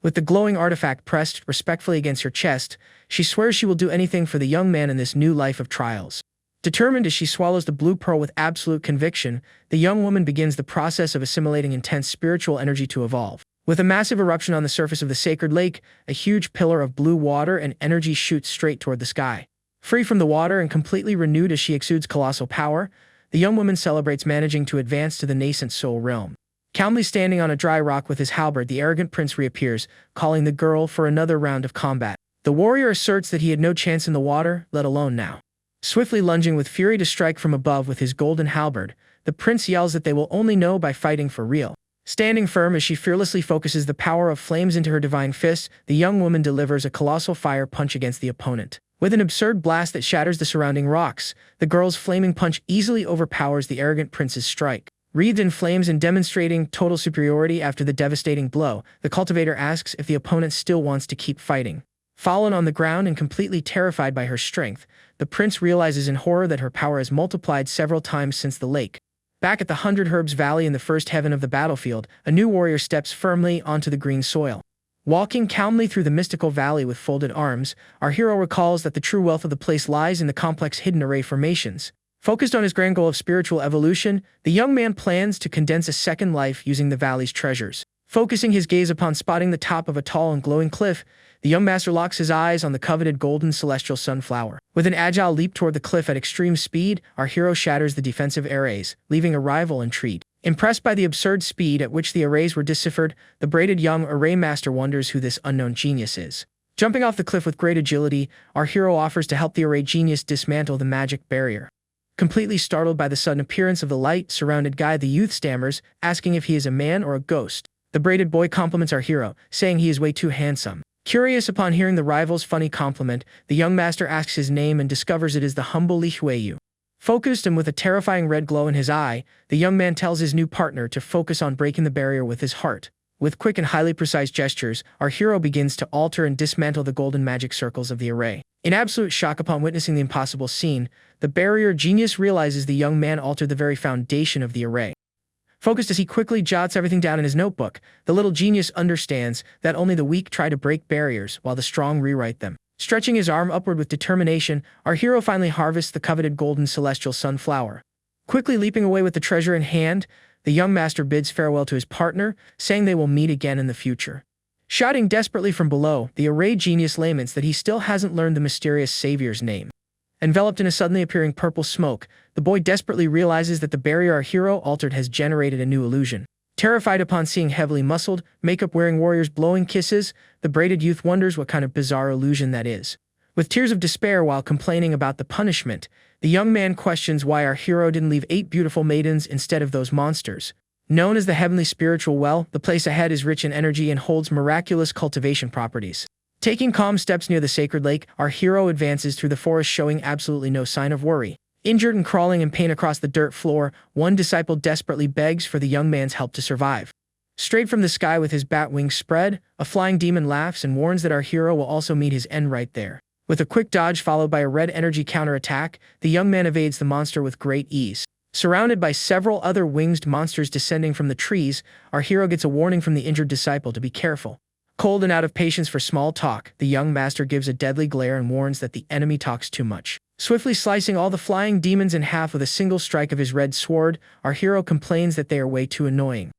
With the glowing artifact pressed respectfully against her chest, she swears she will do anything for the young man in this new life of trials. Determined as she swallows the blue pearl with absolute conviction, the young woman begins the process of assimilating intense spiritual energy to evolve. With a massive eruption on the surface of the sacred lake, a huge pillar of blue water and energy shoots straight toward the sky. Free from the water and completely renewed as she exudes colossal power, the young woman celebrates managing to advance to the nascent soul realm. Calmly standing on a dry rock with his halberd, the arrogant prince reappears, calling the girl for another round of combat. The warrior asserts that he had no chance in the water, let alone now. Swiftly lunging with fury to strike from above with his golden halberd, the prince yells that they will only know by fighting for real. Standing firm as she fearlessly focuses the power of flames into her divine fist, the young woman delivers a colossal fire punch against the opponent. With an absurd blast that shatters the surrounding rocks, the girl's flaming punch easily overpowers the arrogant prince's strike. Wreathed in flames and demonstrating total superiority after the devastating blow, the cultivator asks if the opponent still wants to keep fighting. Fallen on the ground and completely terrified by her strength, the prince realizes in horror that her power has multiplied several times since the lake. Back at the 100 Herbs Valley in the first heaven of the battlefield, a new warrior steps firmly onto the green soil. Walking calmly through the mystical valley with folded arms, our hero recalls that the true wealth of the place lies in the complex hidden array formations. Focused on his grand goal of spiritual evolution, the young man plans to condense a second life using the valley's treasures. Focusing his gaze upon spotting the top of a tall and glowing cliff, the young master locks his eyes on the coveted golden celestial sunflower. With an agile leap toward the cliff at extreme speed, our hero shatters the defensive arrays, leaving a rival intrigued. Impressed by the absurd speed at which the arrays were deciphered, the braided young array master wonders who this unknown genius is. Jumping off the cliff with great agility, our hero offers to help the array genius dismantle the magic barrier. Completely startled by the sudden appearance of the light-surrounded guy, the youth stammers, asking if he is a man or a ghost. The braided boy compliments our hero, saying he is way too handsome. Curious upon hearing the rival's funny compliment, the young master asks his name and discovers it is the humble Li Huiyu. Focused and with a terrifying red glow in his eye, the young man tells his new partner to focus on breaking the barrier with his heart. With quick and highly precise gestures, our hero begins to alter and dismantle the golden magic circles of the array. In absolute shock upon witnessing the impossible scene, the barrier genius realizes the young man altered the very foundation of the array. Focused as he quickly jots everything down in his notebook, the little genius understands that only the weak try to break barriers while the strong rewrite them. Stretching his arm upward with determination, our hero finally harvests the coveted golden celestial sunflower. Quickly leaping away with the treasure in hand, the young master bids farewell to his partner, saying they will meet again in the future. Shouting desperately from below, the array genius laments that he still hasn't learned the mysterious savior's name. Enveloped in a suddenly appearing purple smoke, the boy desperately realizes that the barrier our hero altered has generated a new illusion. Terrified upon seeing heavily muscled, makeup-wearing warriors blowing kisses, the braided youth wonders what kind of bizarre illusion that is. With tears of despair while complaining about the punishment, the young man questions why our hero didn't leave 8 beautiful maidens instead of those monsters. Known as the heavenly spiritual well, the place ahead is rich in energy and holds miraculous cultivation properties. Taking calm steps near the sacred lake, our hero advances through the forest showing absolutely no sign of worry. Injured and crawling in pain across the dirt floor, one disciple desperately begs for the young man's help to survive. Straight from the sky with his bat wings spread, a flying demon laughs and warns that our hero will also meet his end right there. With a quick dodge followed by a red energy counterattack, the young man evades the monster with great ease. Surrounded by several other winged monsters descending from the trees, our hero gets a warning from the injured disciple to be careful. Cold and out of patience for small talk, the young master gives a deadly glare and warns that the enemy talks too much. Swiftly slicing all the flying demons in half with a single strike of his red sword, our hero complains that they are way too annoying.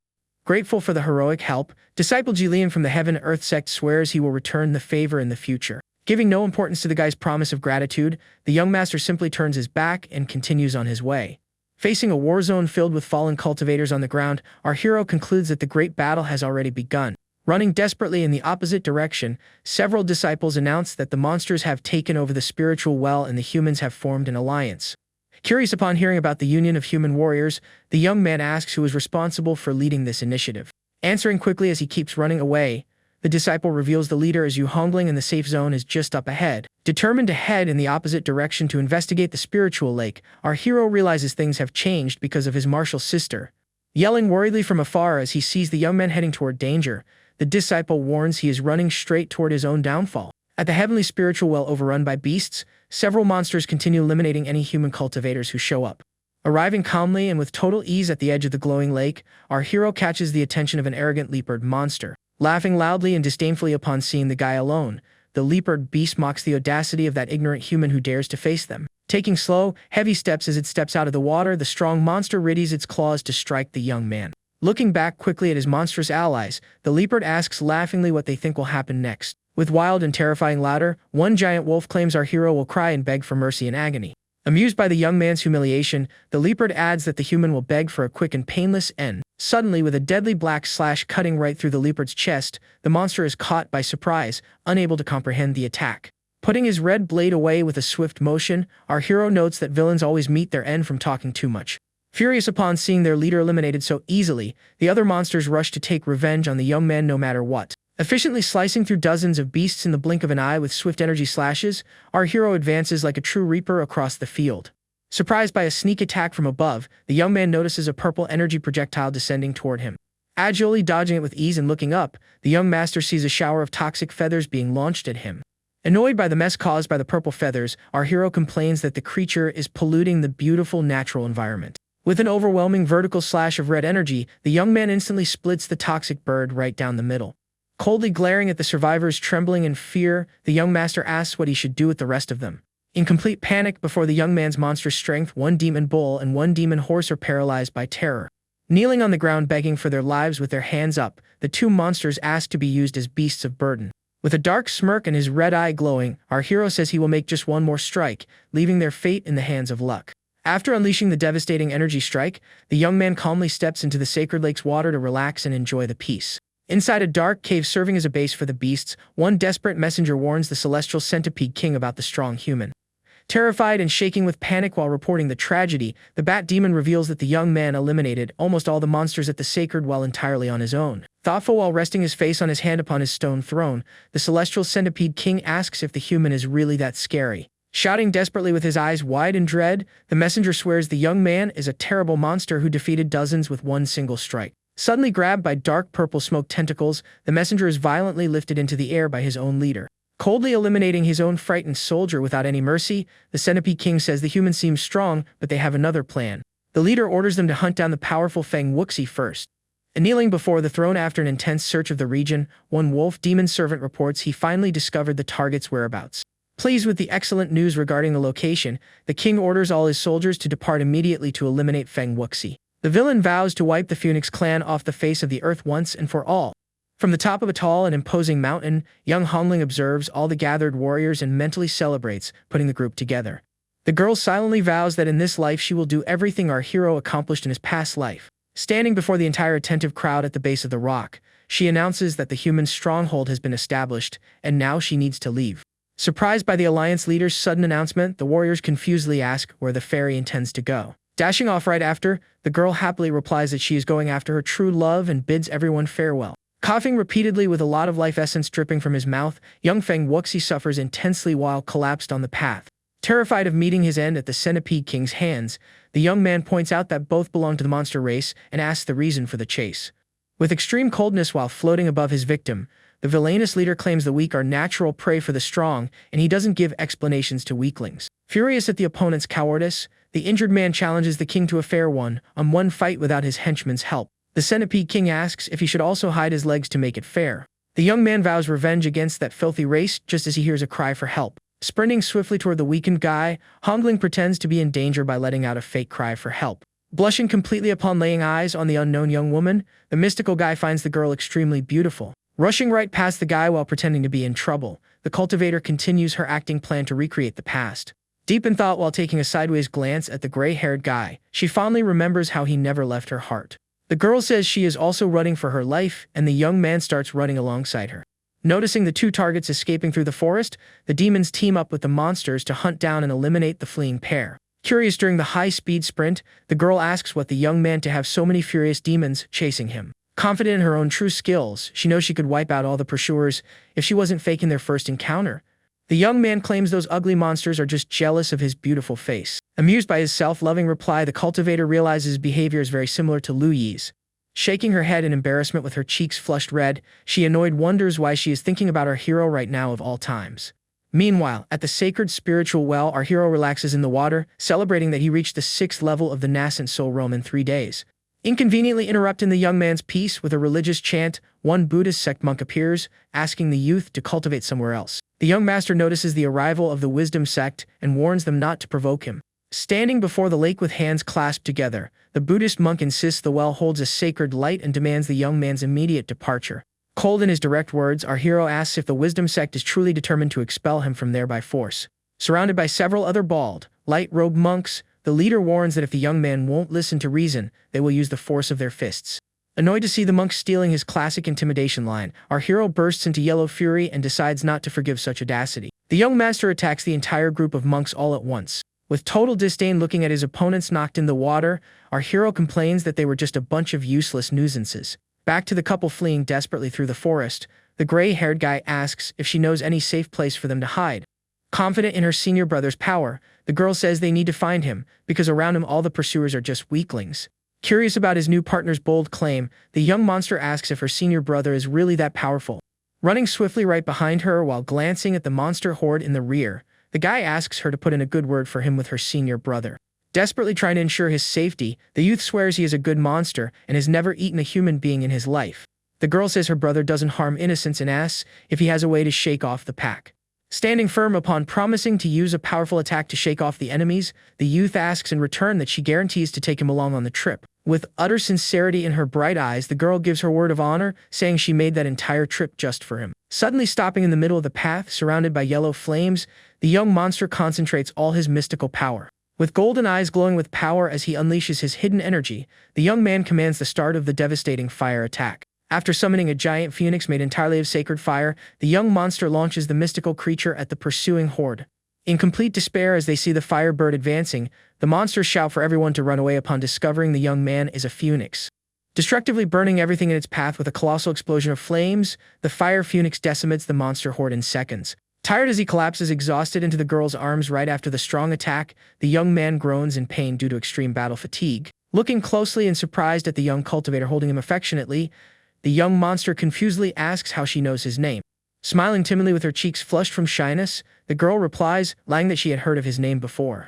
Grateful for the heroic help, Disciple Jilian from the Heaven Earth sect swears he will return the favor in the future. Giving no importance to the guy's promise of gratitude, the young master simply turns his back and continues on his way. Facing a war zone filled with fallen cultivators on the ground, our hero concludes that the great battle has already begun. Running desperately in the opposite direction, several disciples announce that the monsters have taken over the spiritual well and the humans have formed an alliance. Curious upon hearing about the union of human warriors, the young man asks who is responsible for leading this initiative. Answering quickly as he keeps running away, the disciple reveals the leader is Yu Hongling and the safe zone is just up ahead. Determined to head in the opposite direction to investigate the spiritual lake, our hero realizes things have changed because of his martial sister. Yelling worriedly from afar as he sees the young man heading toward danger, the disciple warns he is running straight toward his own downfall. At the heavenly spiritual well overrun by beasts, several monsters continue eliminating any human cultivators who show up. Arriving calmly and with total ease at the edge of the glowing lake, our hero catches the attention of an arrogant leopard monster. Laughing loudly and disdainfully upon seeing the guy alone, the leopard beast mocks the audacity of that ignorant human who dares to face them. Taking slow, heavy steps as it steps out of the water, the strong monster readies its claws to strike the young man. Looking back quickly at his monstrous allies, the leopard asks laughingly what they think will happen next. With wild and terrifying laughter, one giant wolf claims our hero will cry and beg for mercy in agony. Amused by the young man's humiliation, the leopard adds that the human will beg for a quick and painless end. Suddenly, with a deadly black slash cutting right through the leopard's chest, the monster is caught by surprise, unable to comprehend the attack. Putting his red blade away with a swift motion, our hero notes that villains always meet their end from talking too much. Furious upon seeing their leader eliminated so easily, the other monsters rush to take revenge on the young man no matter what. Efficiently slicing through dozens of beasts in the blink of an eye with swift energy slashes, our hero advances like a true reaper across the field. Surprised by a sneak attack from above, the young man notices a purple energy projectile descending toward him. Agilely dodging it with ease and looking up, the young master sees a shower of toxic feathers being launched at him. Annoyed by the mess caused by the purple feathers, our hero complains that the creature is polluting the beautiful natural environment. With an overwhelming vertical slash of red energy, the young man instantly splits the toxic bird right down the middle. Coldly glaring at the survivors trembling in fear, the young master asks what he should do with the rest of them. In complete panic before the young man's monstrous strength, one demon bull and one demon horse are paralyzed by terror. Kneeling on the ground begging for their lives with their hands up, the two monsters ask to be used as beasts of burden. With a dark smirk and his red eye glowing, our hero says he will make just one more strike, leaving their fate in the hands of luck. After unleashing the devastating energy strike, the young man calmly steps into the sacred lake's water to relax and enjoy the peace. Inside a dark cave serving as a base for the beasts, one desperate messenger warns the celestial centipede king about the strong human. Terrified and shaking with panic while reporting the tragedy, the bat demon reveals that the young man eliminated almost all the monsters at the sacred well entirely on his own. Thoughtful while resting his face on his hand upon his stone throne, the celestial centipede king asks if the human is really that scary. Shouting desperately with his eyes wide in dread, the messenger swears the young man is a terrible monster who defeated dozens with one single strike. Suddenly grabbed by dark purple smoke tentacles, the messenger is violently lifted into the air by his own leader. Coldly eliminating his own frightened soldier without any mercy, the Centipede King says the humans seem strong, but they have another plan. The leader orders them to hunt down the powerful Feng Wuxi first. Kneeling before the throne after an intense search of the region, one wolf demon servant reports he finally discovered the target's whereabouts. Pleased with the excellent news regarding the location, the king orders all his soldiers to depart immediately to eliminate Feng Wuxi. The villain vows to wipe the Phoenix clan off the face of the earth once and for all. From the top of a tall and imposing mountain, young Hongling observes all the gathered warriors and mentally celebrates, putting the group together. The girl silently vows that in this life she will do everything our hero accomplished in his past life. Standing before the entire attentive crowd at the base of the rock, she announces that the human stronghold has been established, and now she needs to leave. Surprised by the Alliance leader's sudden announcement, the warriors confusedly ask where the fairy intends to go. Dashing off right after, the girl happily replies that she is going after her true love and bids everyone farewell. Coughing repeatedly with a lot of life essence dripping from his mouth, young Feng Wuxi suffers intensely while collapsed on the path. Terrified of meeting his end at the Centipede King's hands, the young man points out that both belong to the monster race and asks the reason for the chase. With extreme coldness while floating above his victim, the villainous leader claims the weak are natural prey for the strong, and he doesn't give explanations to weaklings. Furious at the opponent's cowardice, the injured man challenges the king to a fair one-on-one fight without his henchman's help. The Centipede King asks if he should also hide his legs to make it fair. The young man vows revenge against that filthy race just as he hears a cry for help. Sprinting swiftly toward the weakened guy, Hongling pretends to be in danger by letting out a fake cry for help. Blushing completely upon laying eyes on the unknown young woman, the mystical guy finds the girl extremely beautiful. Rushing right past the guy while pretending to be in trouble, the cultivator continues her acting plan to recreate the past. Deep in thought while taking a sideways glance at the gray-haired guy, she fondly remembers how he never left her heart. The girl says she is also running for her life, and the young man starts running alongside her. Noticing the two targets escaping through the forest, the demons team up with the monsters to hunt down and eliminate the fleeing pair. Curious during the high-speed sprint, the girl asks what the young man to have so many furious demons chasing him. Confident in her own true skills, she knows she could wipe out all the pursuers if she wasn't faking their first encounter. The young man claims those ugly monsters are just jealous of his beautiful face. Amused by his self-loving reply, the cultivator realizes his behavior is very similar to Lu Yi's. Shaking her head in embarrassment with her cheeks flushed red, she annoyed wonders why she is thinking about our hero right now of all times. Meanwhile, at the sacred spiritual well, our hero relaxes in the water, celebrating that he reached the 6th level of the nascent soul realm in 3 days. Inconveniently interrupting the young man's peace with a religious chant, one Buddhist sect monk appears, asking the youth to cultivate somewhere else. The young master notices the arrival of the wisdom sect and warns them not to provoke him. Standing before the lake with hands clasped together, the Buddhist monk insists the well holds a sacred light and demands the young man's immediate departure. Cold in his direct words, our hero asks if the wisdom sect is truly determined to expel him from there by force. Surrounded by several other bald, light-robed monks, the leader warns that if the young man won't listen to reason, they will use the force of their fists. Annoyed to see the monk stealing his classic intimidation line, our hero bursts into yellow fury and decides not to forgive such audacity. The young master attacks the entire group of monks all at once. With total disdain looking at his opponents knocked in the water, our hero complains that they were just a bunch of useless nuisances. Back to the couple fleeing desperately through the forest, the gray-haired guy asks if she knows any safe place for them to hide. Confident in her senior brother's power, the girl says they need to find him, because around him all the pursuers are just weaklings. Curious about his new partner's bold claim, the young monster asks if her senior brother is really that powerful. Running swiftly right behind her while glancing at the monster horde in the rear, the guy asks her to put in a good word for him with her senior brother. Desperately trying to ensure his safety, the youth swears he is a good monster and has never eaten a human being in his life. The girl says her brother doesn't harm innocents and asks if he has a way to shake off the pack. Standing firm upon promising to use a powerful attack to shake off the enemies, the youth asks in return that she guarantees to take him along on the trip. With utter sincerity in her bright eyes, the girl gives her word of honor, saying she made that entire trip just for him. Suddenly stopping in the middle of the path, surrounded by yellow flames, the young monster concentrates all his mystical power. With golden eyes glowing with power as he unleashes his hidden energy, the young man commands the start of the devastating fire attack. After summoning a giant phoenix made entirely of sacred fire, the young monster launches the mystical creature at the pursuing horde. In complete despair as they see the fire bird advancing, the monsters shout for everyone to run away upon discovering the young man is a phoenix. Destructively burning everything in its path with a colossal explosion of flames, the fire phoenix decimates the monster horde in seconds. Tired as he collapses exhausted into the girl's arms right after the strong attack, the young man groans in pain due to extreme battle fatigue. Looking closely and surprised at the young cultivator holding him affectionately, the young monster confusedly asks how she knows his name. Smiling timidly with her cheeks flushed from shyness, the girl replies, lying that she had heard of his name before.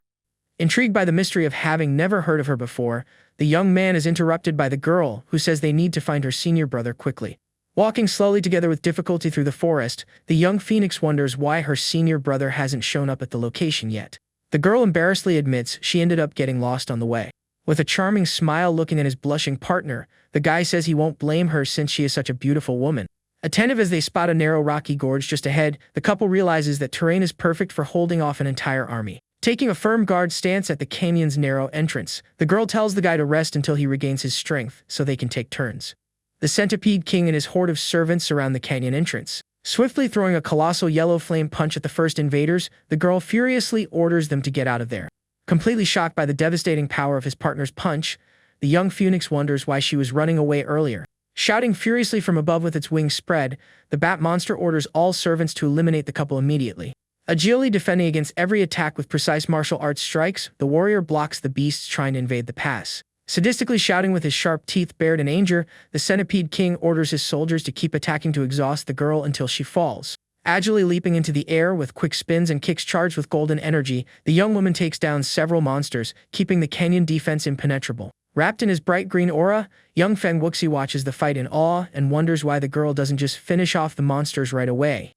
Intrigued by the mystery of having never heard of her before, the young man is interrupted by the girl, who says they need to find her senior brother quickly. Walking slowly together with difficulty through the forest, the young phoenix wonders why her senior brother hasn't shown up at the location yet. The girl embarrassedly admits she ended up getting lost on the way. With a charming smile looking at his blushing partner, the guy says he won't blame her since she is such a beautiful woman. Attentive as they spot a narrow rocky gorge just ahead, the couple realizes that terrain is perfect for holding off an entire army. Taking a firm guard stance at the canyon's narrow entrance, the girl tells the guy to rest until he regains his strength so they can take turns. The Centipede King and his horde of servants surround the canyon entrance. Swiftly throwing a colossal yellow flame punch at the first invaders, the girl furiously orders them to get out of there. Completely shocked by the devastating power of his partner's punch, the young phoenix wonders why she was running away earlier. Shouting furiously from above with its wings spread, the bat monster orders all servants to eliminate the couple immediately. Agilely defending against every attack with precise martial arts strikes, the warrior blocks the beasts trying to invade the pass. Sadistically shouting with his sharp teeth bared in anger, the Centipede King orders his soldiers to keep attacking to exhaust the girl until she falls. Agilely leaping into the air with quick spins and kicks charged with golden energy, the young woman takes down several monsters, keeping the canyon defense impenetrable. Wrapped in his bright green aura, young Feng Wuxi watches the fight in awe and wonders why the girl doesn't just finish off the monsters right away.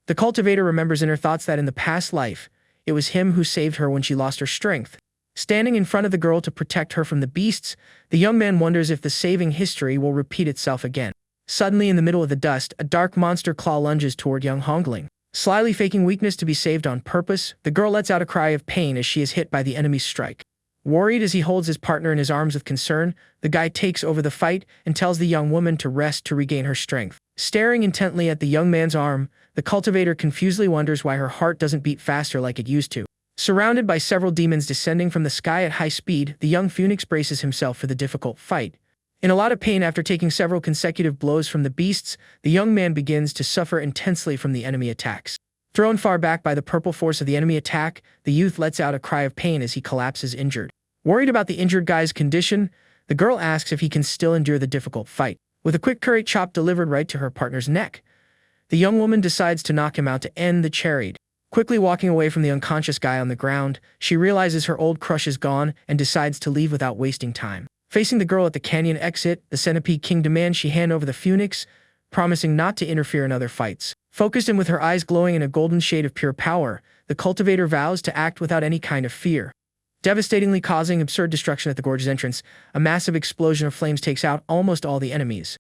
The cultivator remembers in her thoughts that in the past life, it was him who saved her when she lost her strength. Standing in front of the girl to protect her from the beasts, the young man wonders if the saving history will repeat itself again. Suddenly, in the middle of the dust, a dark monster claw lunges toward young Hongling. Slyly faking weakness to be saved on purpose, the girl lets out a cry of pain as she is hit by the enemy's strike. Worried as he holds his partner in his arms with concern, the guy takes over the fight and tells the young woman to rest to regain her strength. Staring intently at the young man's arm, the cultivator confusedly wonders why her heart doesn't beat faster like it used to. Surrounded by several demons descending from the sky at high speed, the young phoenix braces himself for the difficult fight. In a lot of pain after taking several consecutive blows from the beasts, the young man begins to suffer intensely from the enemy attacks. Thrown far back by the purple force of the enemy attack, the youth lets out a cry of pain as he collapses injured. Worried about the injured guy's condition, the girl asks if he can still endure the difficult fight. With a quick curry chop delivered right to her partner's neck, the young woman decides to knock him out to end the charade. Quickly walking away from the unconscious guy on the ground, she realizes her old crush is gone and decides to leave without wasting time. Facing the girl at the canyon exit, the Centipede King demands she hand over the phoenix, promising not to interfere in other fights. Focused and with her eyes glowing in a golden shade of pure power, the cultivator vows to act without any kind of fear. Devastatingly causing absurd destruction at the gorge's entrance, a massive explosion of flames takes out almost all the enemies.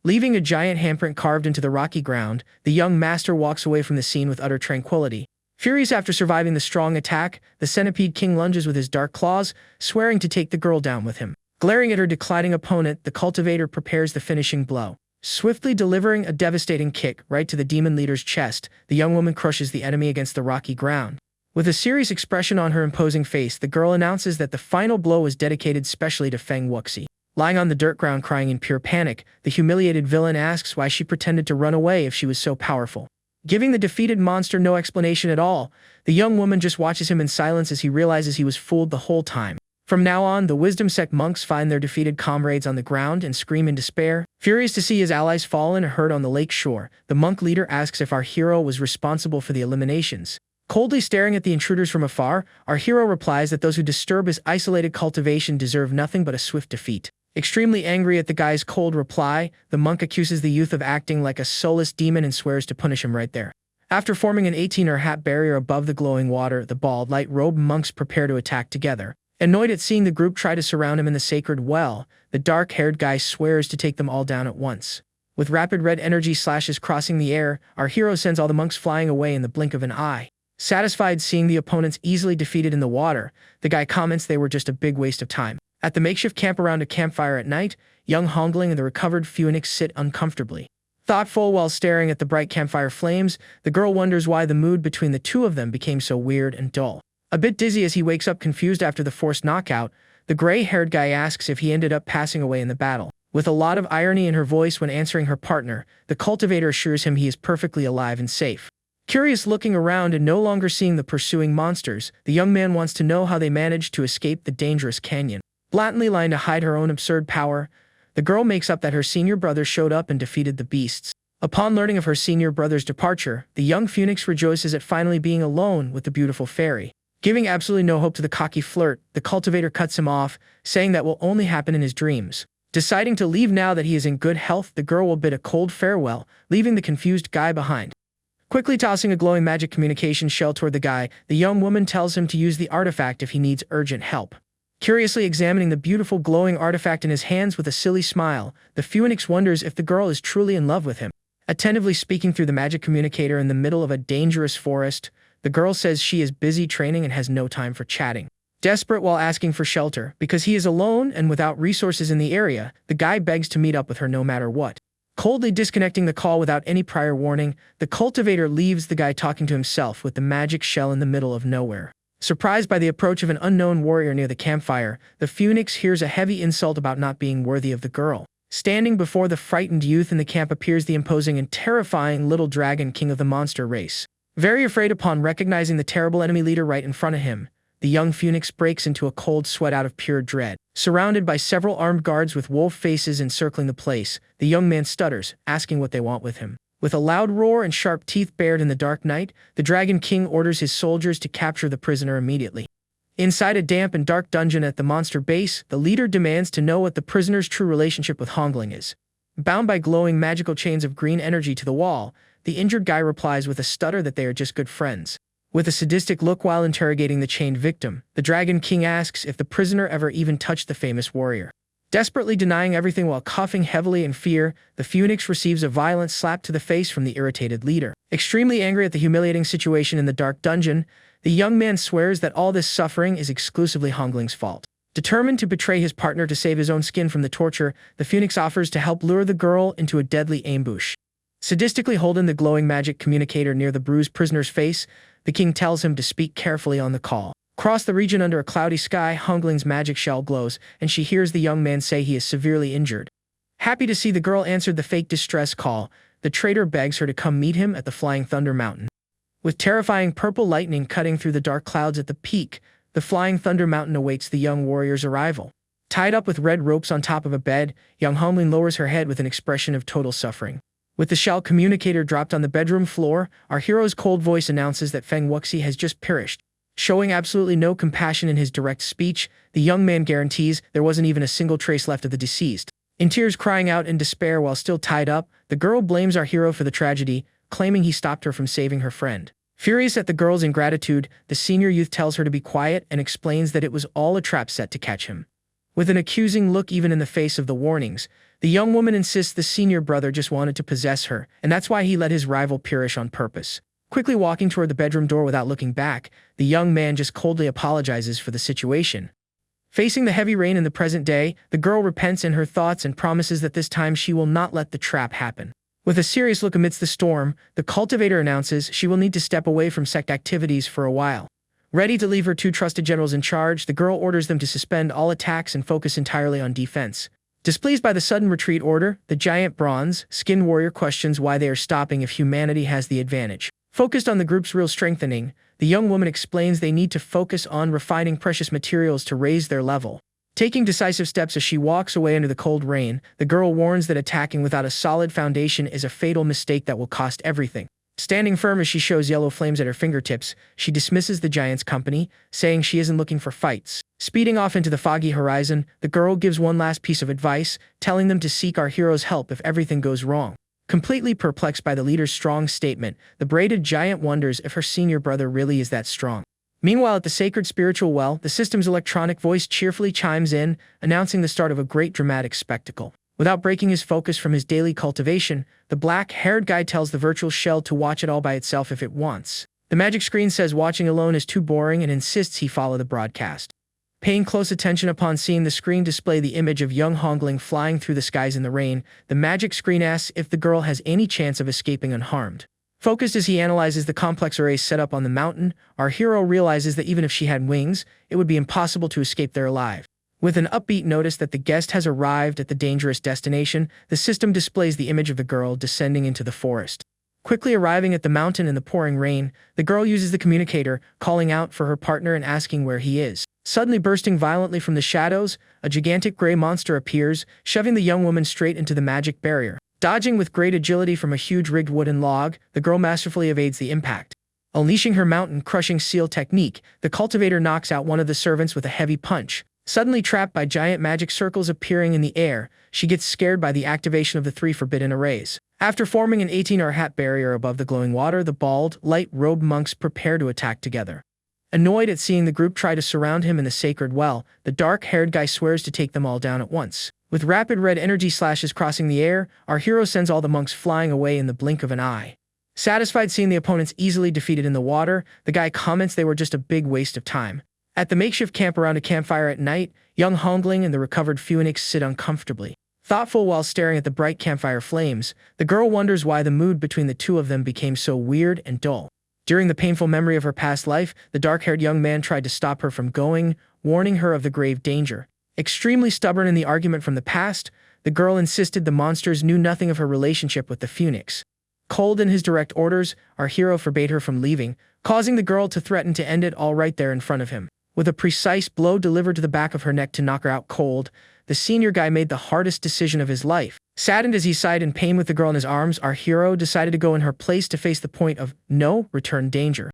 Leaving a giant handprint carved into the rocky ground, the young master walks away from the scene with utter tranquility. Furious after surviving the strong attack, the Centipede King lunges with his dark claws, swearing to take the girl down with him. Glaring at her declining opponent, the cultivator prepares the finishing blow. Swiftly delivering a devastating kick right to the demon leader's chest, the young woman crushes the enemy against the rocky ground. With a serious expression on her imposing face, the girl announces that the final blow was dedicated specially to Feng Wuxi. Lying on the dirt ground crying in pure panic, the humiliated villain asks why she pretended to run away if she was so powerful. Giving the defeated monster no explanation at all, the young woman just watches him in silence as he realizes he was fooled the whole time. From now on, the Wisdom Sect monks find their defeated comrades on the ground and scream in despair. Furious to see his allies fallen and hurt on the lake shore, the monk leader asks if our hero was responsible for the eliminations. Coldly staring at the intruders from afar, our hero replies that those who disturb his isolated cultivation deserve nothing but a swift defeat. Extremely angry at the guy's cold reply, the monk accuses the youth of acting like a soulless demon and swears to punish him right there. After forming an 18-er hat barrier above the glowing water, the bald, light-robed monks prepare to attack together. Annoyed at seeing the group try to surround him in the sacred well, the dark-haired guy swears to take them all down at once. With rapid red energy slashes crossing the air, our hero sends all the monks flying away in the blink of an eye. Satisfied seeing the opponents easily defeated in the water, the guy comments they were just a big waste of time. At the makeshift camp around a campfire at night, young Hongling and the recovered phoenix sit uncomfortably. Thoughtful while staring at the bright campfire flames, the girl wonders why the mood between the two of them became so weird and dull. A bit dizzy as he wakes up confused after the forced knockout, the gray-haired guy asks if he ended up passing away in the battle. With a lot of irony in her voice when answering her partner, the cultivator assures him he is perfectly alive and safe. Curious looking around and no longer seeing the pursuing monsters, the young man wants to know how they managed to escape the dangerous canyon. Blatantly lying to hide her own absurd power, the girl makes up that her senior brother showed up and defeated the beasts. Upon learning of her senior brother's departure, the young phoenix rejoices at finally being alone with the beautiful fairy. Giving absolutely no hope to the cocky flirt, the cultivator cuts him off, saying that will only happen in his dreams. Deciding to leave now that he is in good health, the girl will bid a cold farewell, leaving the confused guy behind. Quickly tossing a glowing magic communication shell toward the guy, the young woman tells him to use the artifact if he needs urgent help. Curiously examining the beautiful glowing artifact in his hands with a silly smile, the phoenix wonders if the girl is truly in love with him. Attentively speaking through the magic communicator in the middle of a dangerous forest, the girl says she is busy training and has no time for chatting. Desperate while asking for shelter, because he is alone and without resources in the area, the guy begs to meet up with her no matter what. Coldly disconnecting the call without any prior warning, the cultivator leaves the guy talking to himself with the magic shell in the middle of nowhere. Surprised by the approach of an unknown warrior near the campfire, the phoenix hears a heavy insult about not being worthy of the girl. Standing before the frightened youth in the camp appears the imposing and terrifying little dragon king of the monster race. Very afraid upon recognizing the terrible enemy leader right in front of him, the young phoenix breaks into a cold sweat out of pure dread. Surrounded by several armed guards with wolf faces encircling the place, the young man stutters, asking what they want with him. With a loud roar and sharp teeth bared in the dark night, the Dragon King orders his soldiers to capture the prisoner immediately. Inside a damp and dark dungeon at the monster base, the leader demands to know what the prisoner's true relationship with Hongling is. Bound by glowing magical chains of green energy to the wall, the injured guy replies with a stutter that they are just good friends. With a sadistic look while interrogating the chained victim, the Dragon King asks if the prisoner ever even touched the famous warrior. Desperately denying everything while coughing heavily in fear, the phoenix receives a violent slap to the face from the irritated leader. Extremely angry at the humiliating situation in the dark dungeon, the young man swears that all this suffering is exclusively Hongling's fault. Determined to betray his partner to save his own skin from the torture, the phoenix offers to help lure the girl into a deadly ambush. Sadistically holding the glowing magic communicator near the bruised prisoner's face, the king tells him to speak carefully on the call. Across the region under a cloudy sky, Hongling's magic shell glows, and she hears the young man say he is severely injured. Happy to see the girl answered the fake distress call, the traitor begs her to come meet him at the Flying Thunder Mountain. With terrifying purple lightning cutting through the dark clouds at the peak, the Flying Thunder Mountain awaits the young warrior's arrival. Tied up with red ropes on top of a bed, young Hongling lowers her head with an expression of total suffering. With the shell communicator dropped on the bedroom floor, our hero's cold voice announces that Feng Wuxi has just perished. Showing absolutely no compassion in his direct speech, the young man guarantees there wasn't even a single trace left of the deceased. In tears crying out in despair while still tied up, the girl blames our hero for the tragedy, claiming he stopped her from saving her friend. Furious at the girl's ingratitude, the senior youth tells her to be quiet and explains that it was all a trap set to catch him. With an accusing look even in the face of the warnings, the young woman insists the senior brother just wanted to possess her, and that's why he let his rival perish on purpose. Quickly walking toward the bedroom door without looking back, the young man just coldly apologizes for the situation. Facing the heavy rain in the present day, the girl repents in her thoughts and promises that this time she will not let the trap happen. With a serious look amidst the storm, the cultivator announces she will need to step away from sect activities for a while. Ready to leave her two trusted generals in charge, the girl orders them to suspend all attacks and focus entirely on defense. Displeased by the sudden retreat order, the giant bronze-skinned warrior questions why they are stopping if humanity has the advantage. Focused on the group's real strengthening, the young woman explains they need to focus on refining precious materials to raise their level. Taking decisive steps as she walks away under the cold rain, the girl warns that attacking without a solid foundation is a fatal mistake that will cost everything. Standing firm as she shows yellow flames at her fingertips, she dismisses the giant's company, saying she isn't looking for fights. Speeding off into the foggy horizon, the girl gives one last piece of advice, telling them to seek our hero's help if everything goes wrong. Completely perplexed by the leader's strong statement, the braided giant wonders if her senior brother really is that strong. Meanwhile, at the sacred spiritual well, the system's electronic voice cheerfully chimes in, announcing the start of a great dramatic spectacle. Without breaking his focus from his daily cultivation, the black-haired guy tells the virtual shell to watch it all by itself if it wants. The magic screen says watching alone is too boring and insists he follow the broadcast. Paying close attention upon seeing the screen display the image of young Hongling flying through the skies in the rain, the magic screen asks if the girl has any chance of escaping unharmed. Focused as he analyzes the complex array set up on the mountain, our hero realizes that even if she had wings, it would be impossible to escape there alive. With an upbeat notice that the guest has arrived at the dangerous destination, the system displays the image of the girl descending into the forest. Quickly arriving at the mountain in the pouring rain, the girl uses the communicator, calling out for her partner and asking where he is. Suddenly bursting violently from the shadows, a gigantic gray monster appears, shoving the young woman straight into the magic barrier. Dodging with great agility from a huge rigged wooden log, the girl masterfully evades the impact. Unleashing her mountain-crushing seal technique, the cultivator knocks out one of the servants with a heavy punch. Suddenly trapped by giant magic circles appearing in the air, she gets scared by the activation of the 3 forbidden arrays. After forming an 18-hour hat barrier above the glowing water, the bald, light-robed monks prepare to attack together. Annoyed at seeing the group try to surround him in the sacred well, the dark-haired guy swears to take them all down at once. With rapid red energy slashes crossing the air, our hero sends all the monks flying away in the blink of an eye. Satisfied seeing the opponents easily defeated in the water, the guy comments they were just a big waste of time. At the makeshift camp around a campfire at night, young Hongling and the recovered phoenix sit uncomfortably. Thoughtful while staring at the bright campfire flames, the girl wonders why the mood between the two of them became so weird and dull. During the painful memory of her past life, the dark-haired young man tried to stop her from going, warning her of the grave danger. Extremely stubborn in the argument from the past, the girl insisted the monsters knew nothing of her relationship with the phoenix. Cold in his direct orders, our hero forbade her from leaving, causing the girl to threaten to end it all right there in front of him. With a precise blow delivered to the back of her neck to knock her out cold, the senior guy made the hardest decision of his life. Saddened as he sighed in pain with the girl in his arms, our hero decided to go in her place to face the point of no return danger.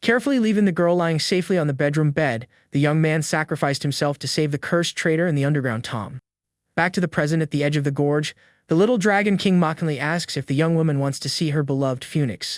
Carefully leaving the girl lying safely on the bedroom bed, the young man sacrificed himself to save the cursed traitor in the underground tomb. Back to the present at the edge of the gorge, the little dragon king mockingly asks if the young woman wants to see her beloved phoenix.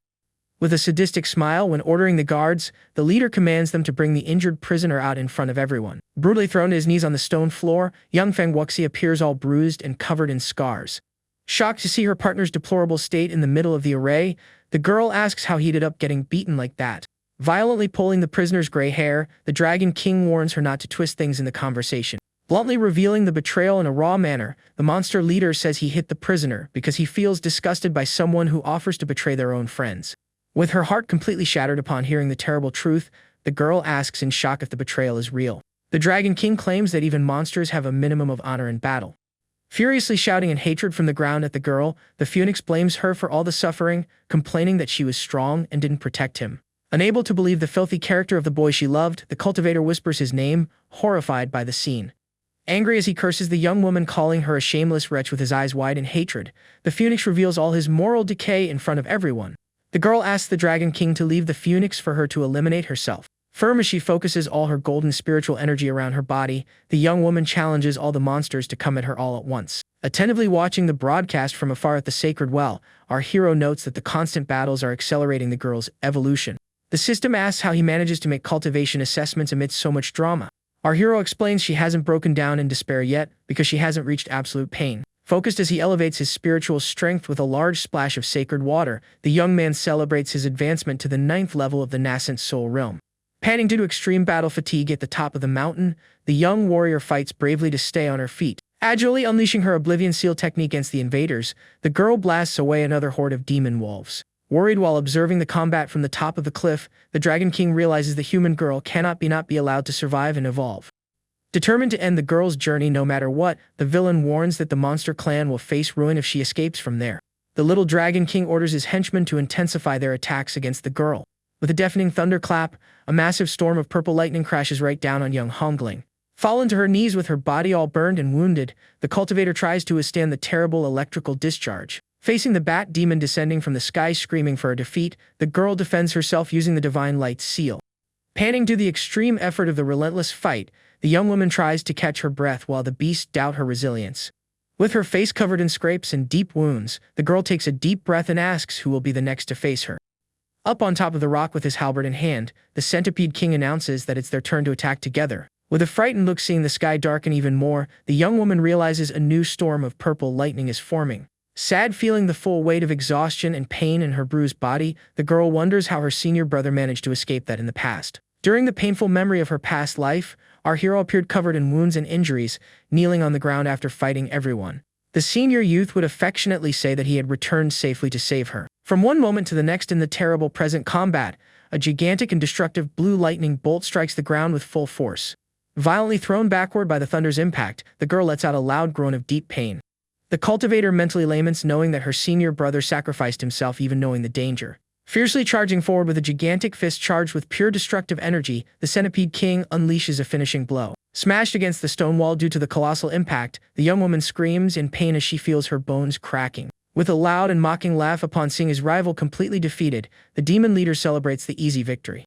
With a sadistic smile when ordering the guards, the leader commands them to bring the injured prisoner out in front of everyone. Brutally thrown to his knees on the stone floor, young Feng Wuxi appears all bruised and covered in scars. Shocked to see her partner's deplorable state in the middle of the array, the girl asks how he ended up getting beaten like that. Violently pulling the prisoner's gray hair, the Dragon King warns her not to twist things in the conversation. Bluntly revealing the betrayal in a raw manner, the monster leader says he hit the prisoner because he feels disgusted by someone who offers to betray their own friends. With her heart completely shattered upon hearing the terrible truth, the girl asks in shock if the betrayal is real. The Dragon King claims that even monsters have a minimum of honor in battle. Furiously shouting in hatred from the ground at the girl, the phoenix blames her for all the suffering, complaining that she was strong and didn't protect him. Unable to believe the filthy character of the boy she loved, the cultivator whispers his name, horrified by the scene. Angry as he curses the young woman, calling her a shameless wretch with his eyes wide in hatred, the phoenix reveals all his moral decay in front of everyone. The girl asks the Dragon King to leave the phoenix for her to eliminate herself. Firm as she focuses all her golden spiritual energy around her body, the young woman challenges all the monsters to come at her all at once. Attentively watching the broadcast from afar at the sacred well, our hero notes that the constant battles are accelerating the girl's evolution. The system asks how he manages to make cultivation assessments amidst so much drama. Our hero explains she hasn't broken down in despair yet because she hasn't reached absolute pain. Focused as he elevates his spiritual strength with a large splash of sacred water, the young man celebrates his advancement to the 9th level of the nascent soul realm. Panting due to extreme battle fatigue at the top of the mountain, the young warrior fights bravely to stay on her feet. Agilely unleashing her Oblivion Seal technique against the invaders, the girl blasts away another horde of demon wolves. Worried while observing the combat from the top of the cliff, the Dragon King realizes the human girl cannot be allowed to survive and evolve. Determined to end the girl's journey no matter what, the villain warns that the monster clan will face ruin if she escapes from there. The little Dragon King orders his henchmen to intensify their attacks against the girl. With a deafening thunderclap, a massive storm of purple lightning crashes right down on young Hongling. Fallen to her knees with her body all burned and wounded, the cultivator tries to withstand the terrible electrical discharge. Facing the bat demon descending from the sky screaming for her defeat, the girl defends herself using the divine light seal. Panting to the extreme effort of the relentless fight, the young woman tries to catch her breath while the beasts doubt her resilience. With her face covered in scrapes and deep wounds, the girl takes a deep breath and asks who will be the next to face her. Up on top of the rock with his halberd in hand, the Centipede King announces that it's their turn to attack together. With a frightened look seeing the sky darken even more, the young woman realizes a new storm of purple lightning is forming. Sad feeling the full weight of exhaustion and pain in her bruised body, the girl wonders how her senior brother managed to escape that in the past. During the painful memory of her past life, our hero appeared covered in wounds and injuries, kneeling on the ground after fighting everyone. The senior youth would affectionately say that he had returned safely to save her. From one moment to the next in the terrible present combat, a gigantic and destructive blue lightning bolt strikes the ground with full force. Violently thrown backward by the thunder's impact, the girl lets out a loud groan of deep pain. The cultivator mentally laments knowing that her senior brother sacrificed himself even knowing the danger. Fiercely charging forward with a gigantic fist charged with pure destructive energy, the Centipede King unleashes a finishing blow. Smashed against the stone wall due to the colossal impact, the young woman screams in pain as she feels her bones cracking. With a loud and mocking laugh upon seeing his rival completely defeated, the demon leader celebrates the easy victory.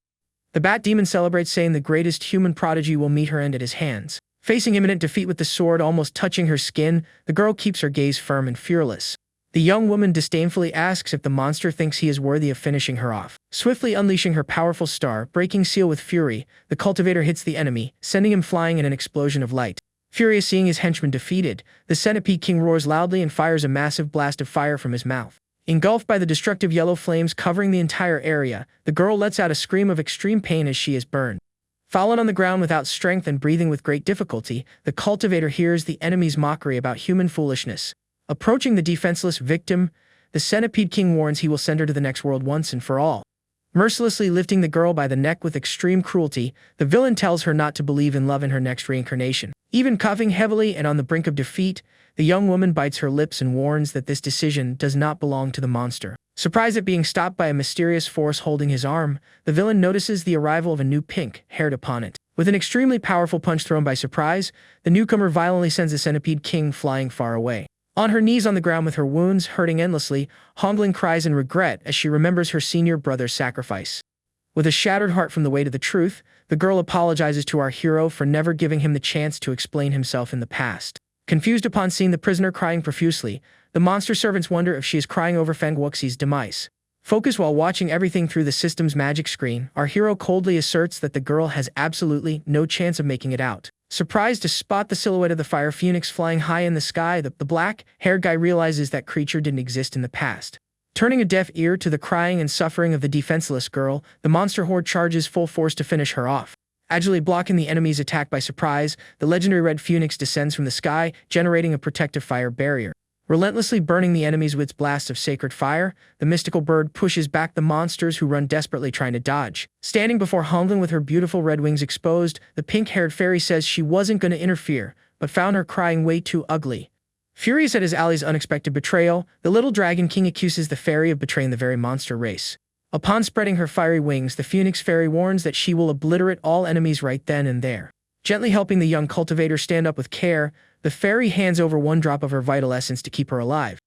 The bat demon celebrates saying the greatest human prodigy will meet her end at his hands. Facing imminent defeat with the sword almost touching her skin, the girl keeps her gaze firm and fearless. The young woman disdainfully asks if the monster thinks he is worthy of finishing her off. Swiftly unleashing her powerful star-breaking seal with fury, the cultivator hits the enemy, sending him flying in an explosion of light. Furious seeing his henchman defeated, the Centipede King roars loudly and fires a massive blast of fire from his mouth. Engulfed by the destructive yellow flames covering the entire area, the girl lets out a scream of extreme pain as she is burned. Fallen on the ground without strength and breathing with great difficulty, the cultivator hears the enemy's mockery about human foolishness. Approaching the defenseless victim, the Centipede King warns he will send her to the next world once and for all. Mercilessly lifting the girl by the neck with extreme cruelty, the villain tells her not to believe in love in her next reincarnation. Even coughing heavily and on the brink of defeat, the young woman bites her lips and warns that this decision does not belong to the monster. Surprised at being stopped by a mysterious force holding his arm, the villain notices the arrival of a new pink-haired opponent. With an extremely powerful punch thrown by surprise, the newcomer violently sends the Centipede King flying far away. On her knees on the ground with her wounds hurting endlessly, Hongling cries in regret as she remembers her senior brother's sacrifice. With a shattered heart from the weight of the truth, the girl apologizes to our hero for never giving him the chance to explain himself in the past. Confused upon seeing the prisoner crying profusely, the monster servants wonder if she is crying over Fang Wuxi's demise. Focused while watching everything through the system's magic screen, our hero coldly asserts that the girl has absolutely no chance of making it out. Surprised to spot the silhouette of the fire phoenix flying high in the sky, the black-haired guy realizes that creature didn't exist in the past. Turning a deaf ear to the crying and suffering of the defenseless girl, the monster horde charges full force to finish her off. Agilely blocking the enemy's attack by surprise, the legendary red phoenix descends from the sky, generating a protective fire barrier. Relentlessly burning the enemies with its blasts of sacred fire, the mystical bird pushes back the monsters who run desperately trying to dodge. Standing before Hongling with her beautiful red wings exposed, the pink-haired fairy says she wasn't going to interfere, but found her crying way too ugly. Furious at his ally's unexpected betrayal, the little dragon king accuses the fairy of betraying the very monster race. Upon spreading her fiery wings, the phoenix fairy warns that she will obliterate all enemies right then and there. Gently helping the young cultivator stand up with care, the fairy hands over one drop of her vital essence to keep her alive.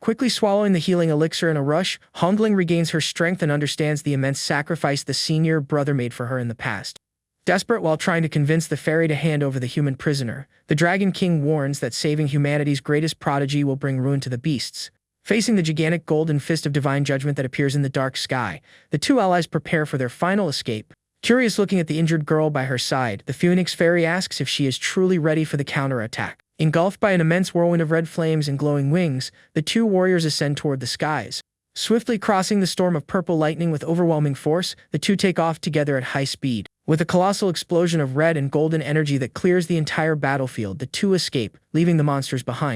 Quickly swallowing the healing elixir in a rush, Hongling regains her strength and understands the immense sacrifice the senior brother made for her in the past. Desperate while trying to convince the fairy to hand over the human prisoner, the Dragon King warns that saving humanity's greatest prodigy will bring ruin to the beasts. Facing the gigantic golden fist of divine judgment that appears in the dark sky, the two allies prepare for their final escape. Curious looking at the injured girl by her side, the Phoenix Fairy asks if she is truly ready for the counterattack. Engulfed by an immense whirlwind of red flames and glowing wings, the two warriors ascend toward the skies. Swiftly crossing the storm of purple lightning with overwhelming force, the two take off together at high speed. With a colossal explosion of red and golden energy that clears the entire battlefield, the two escape, leaving the monsters behind.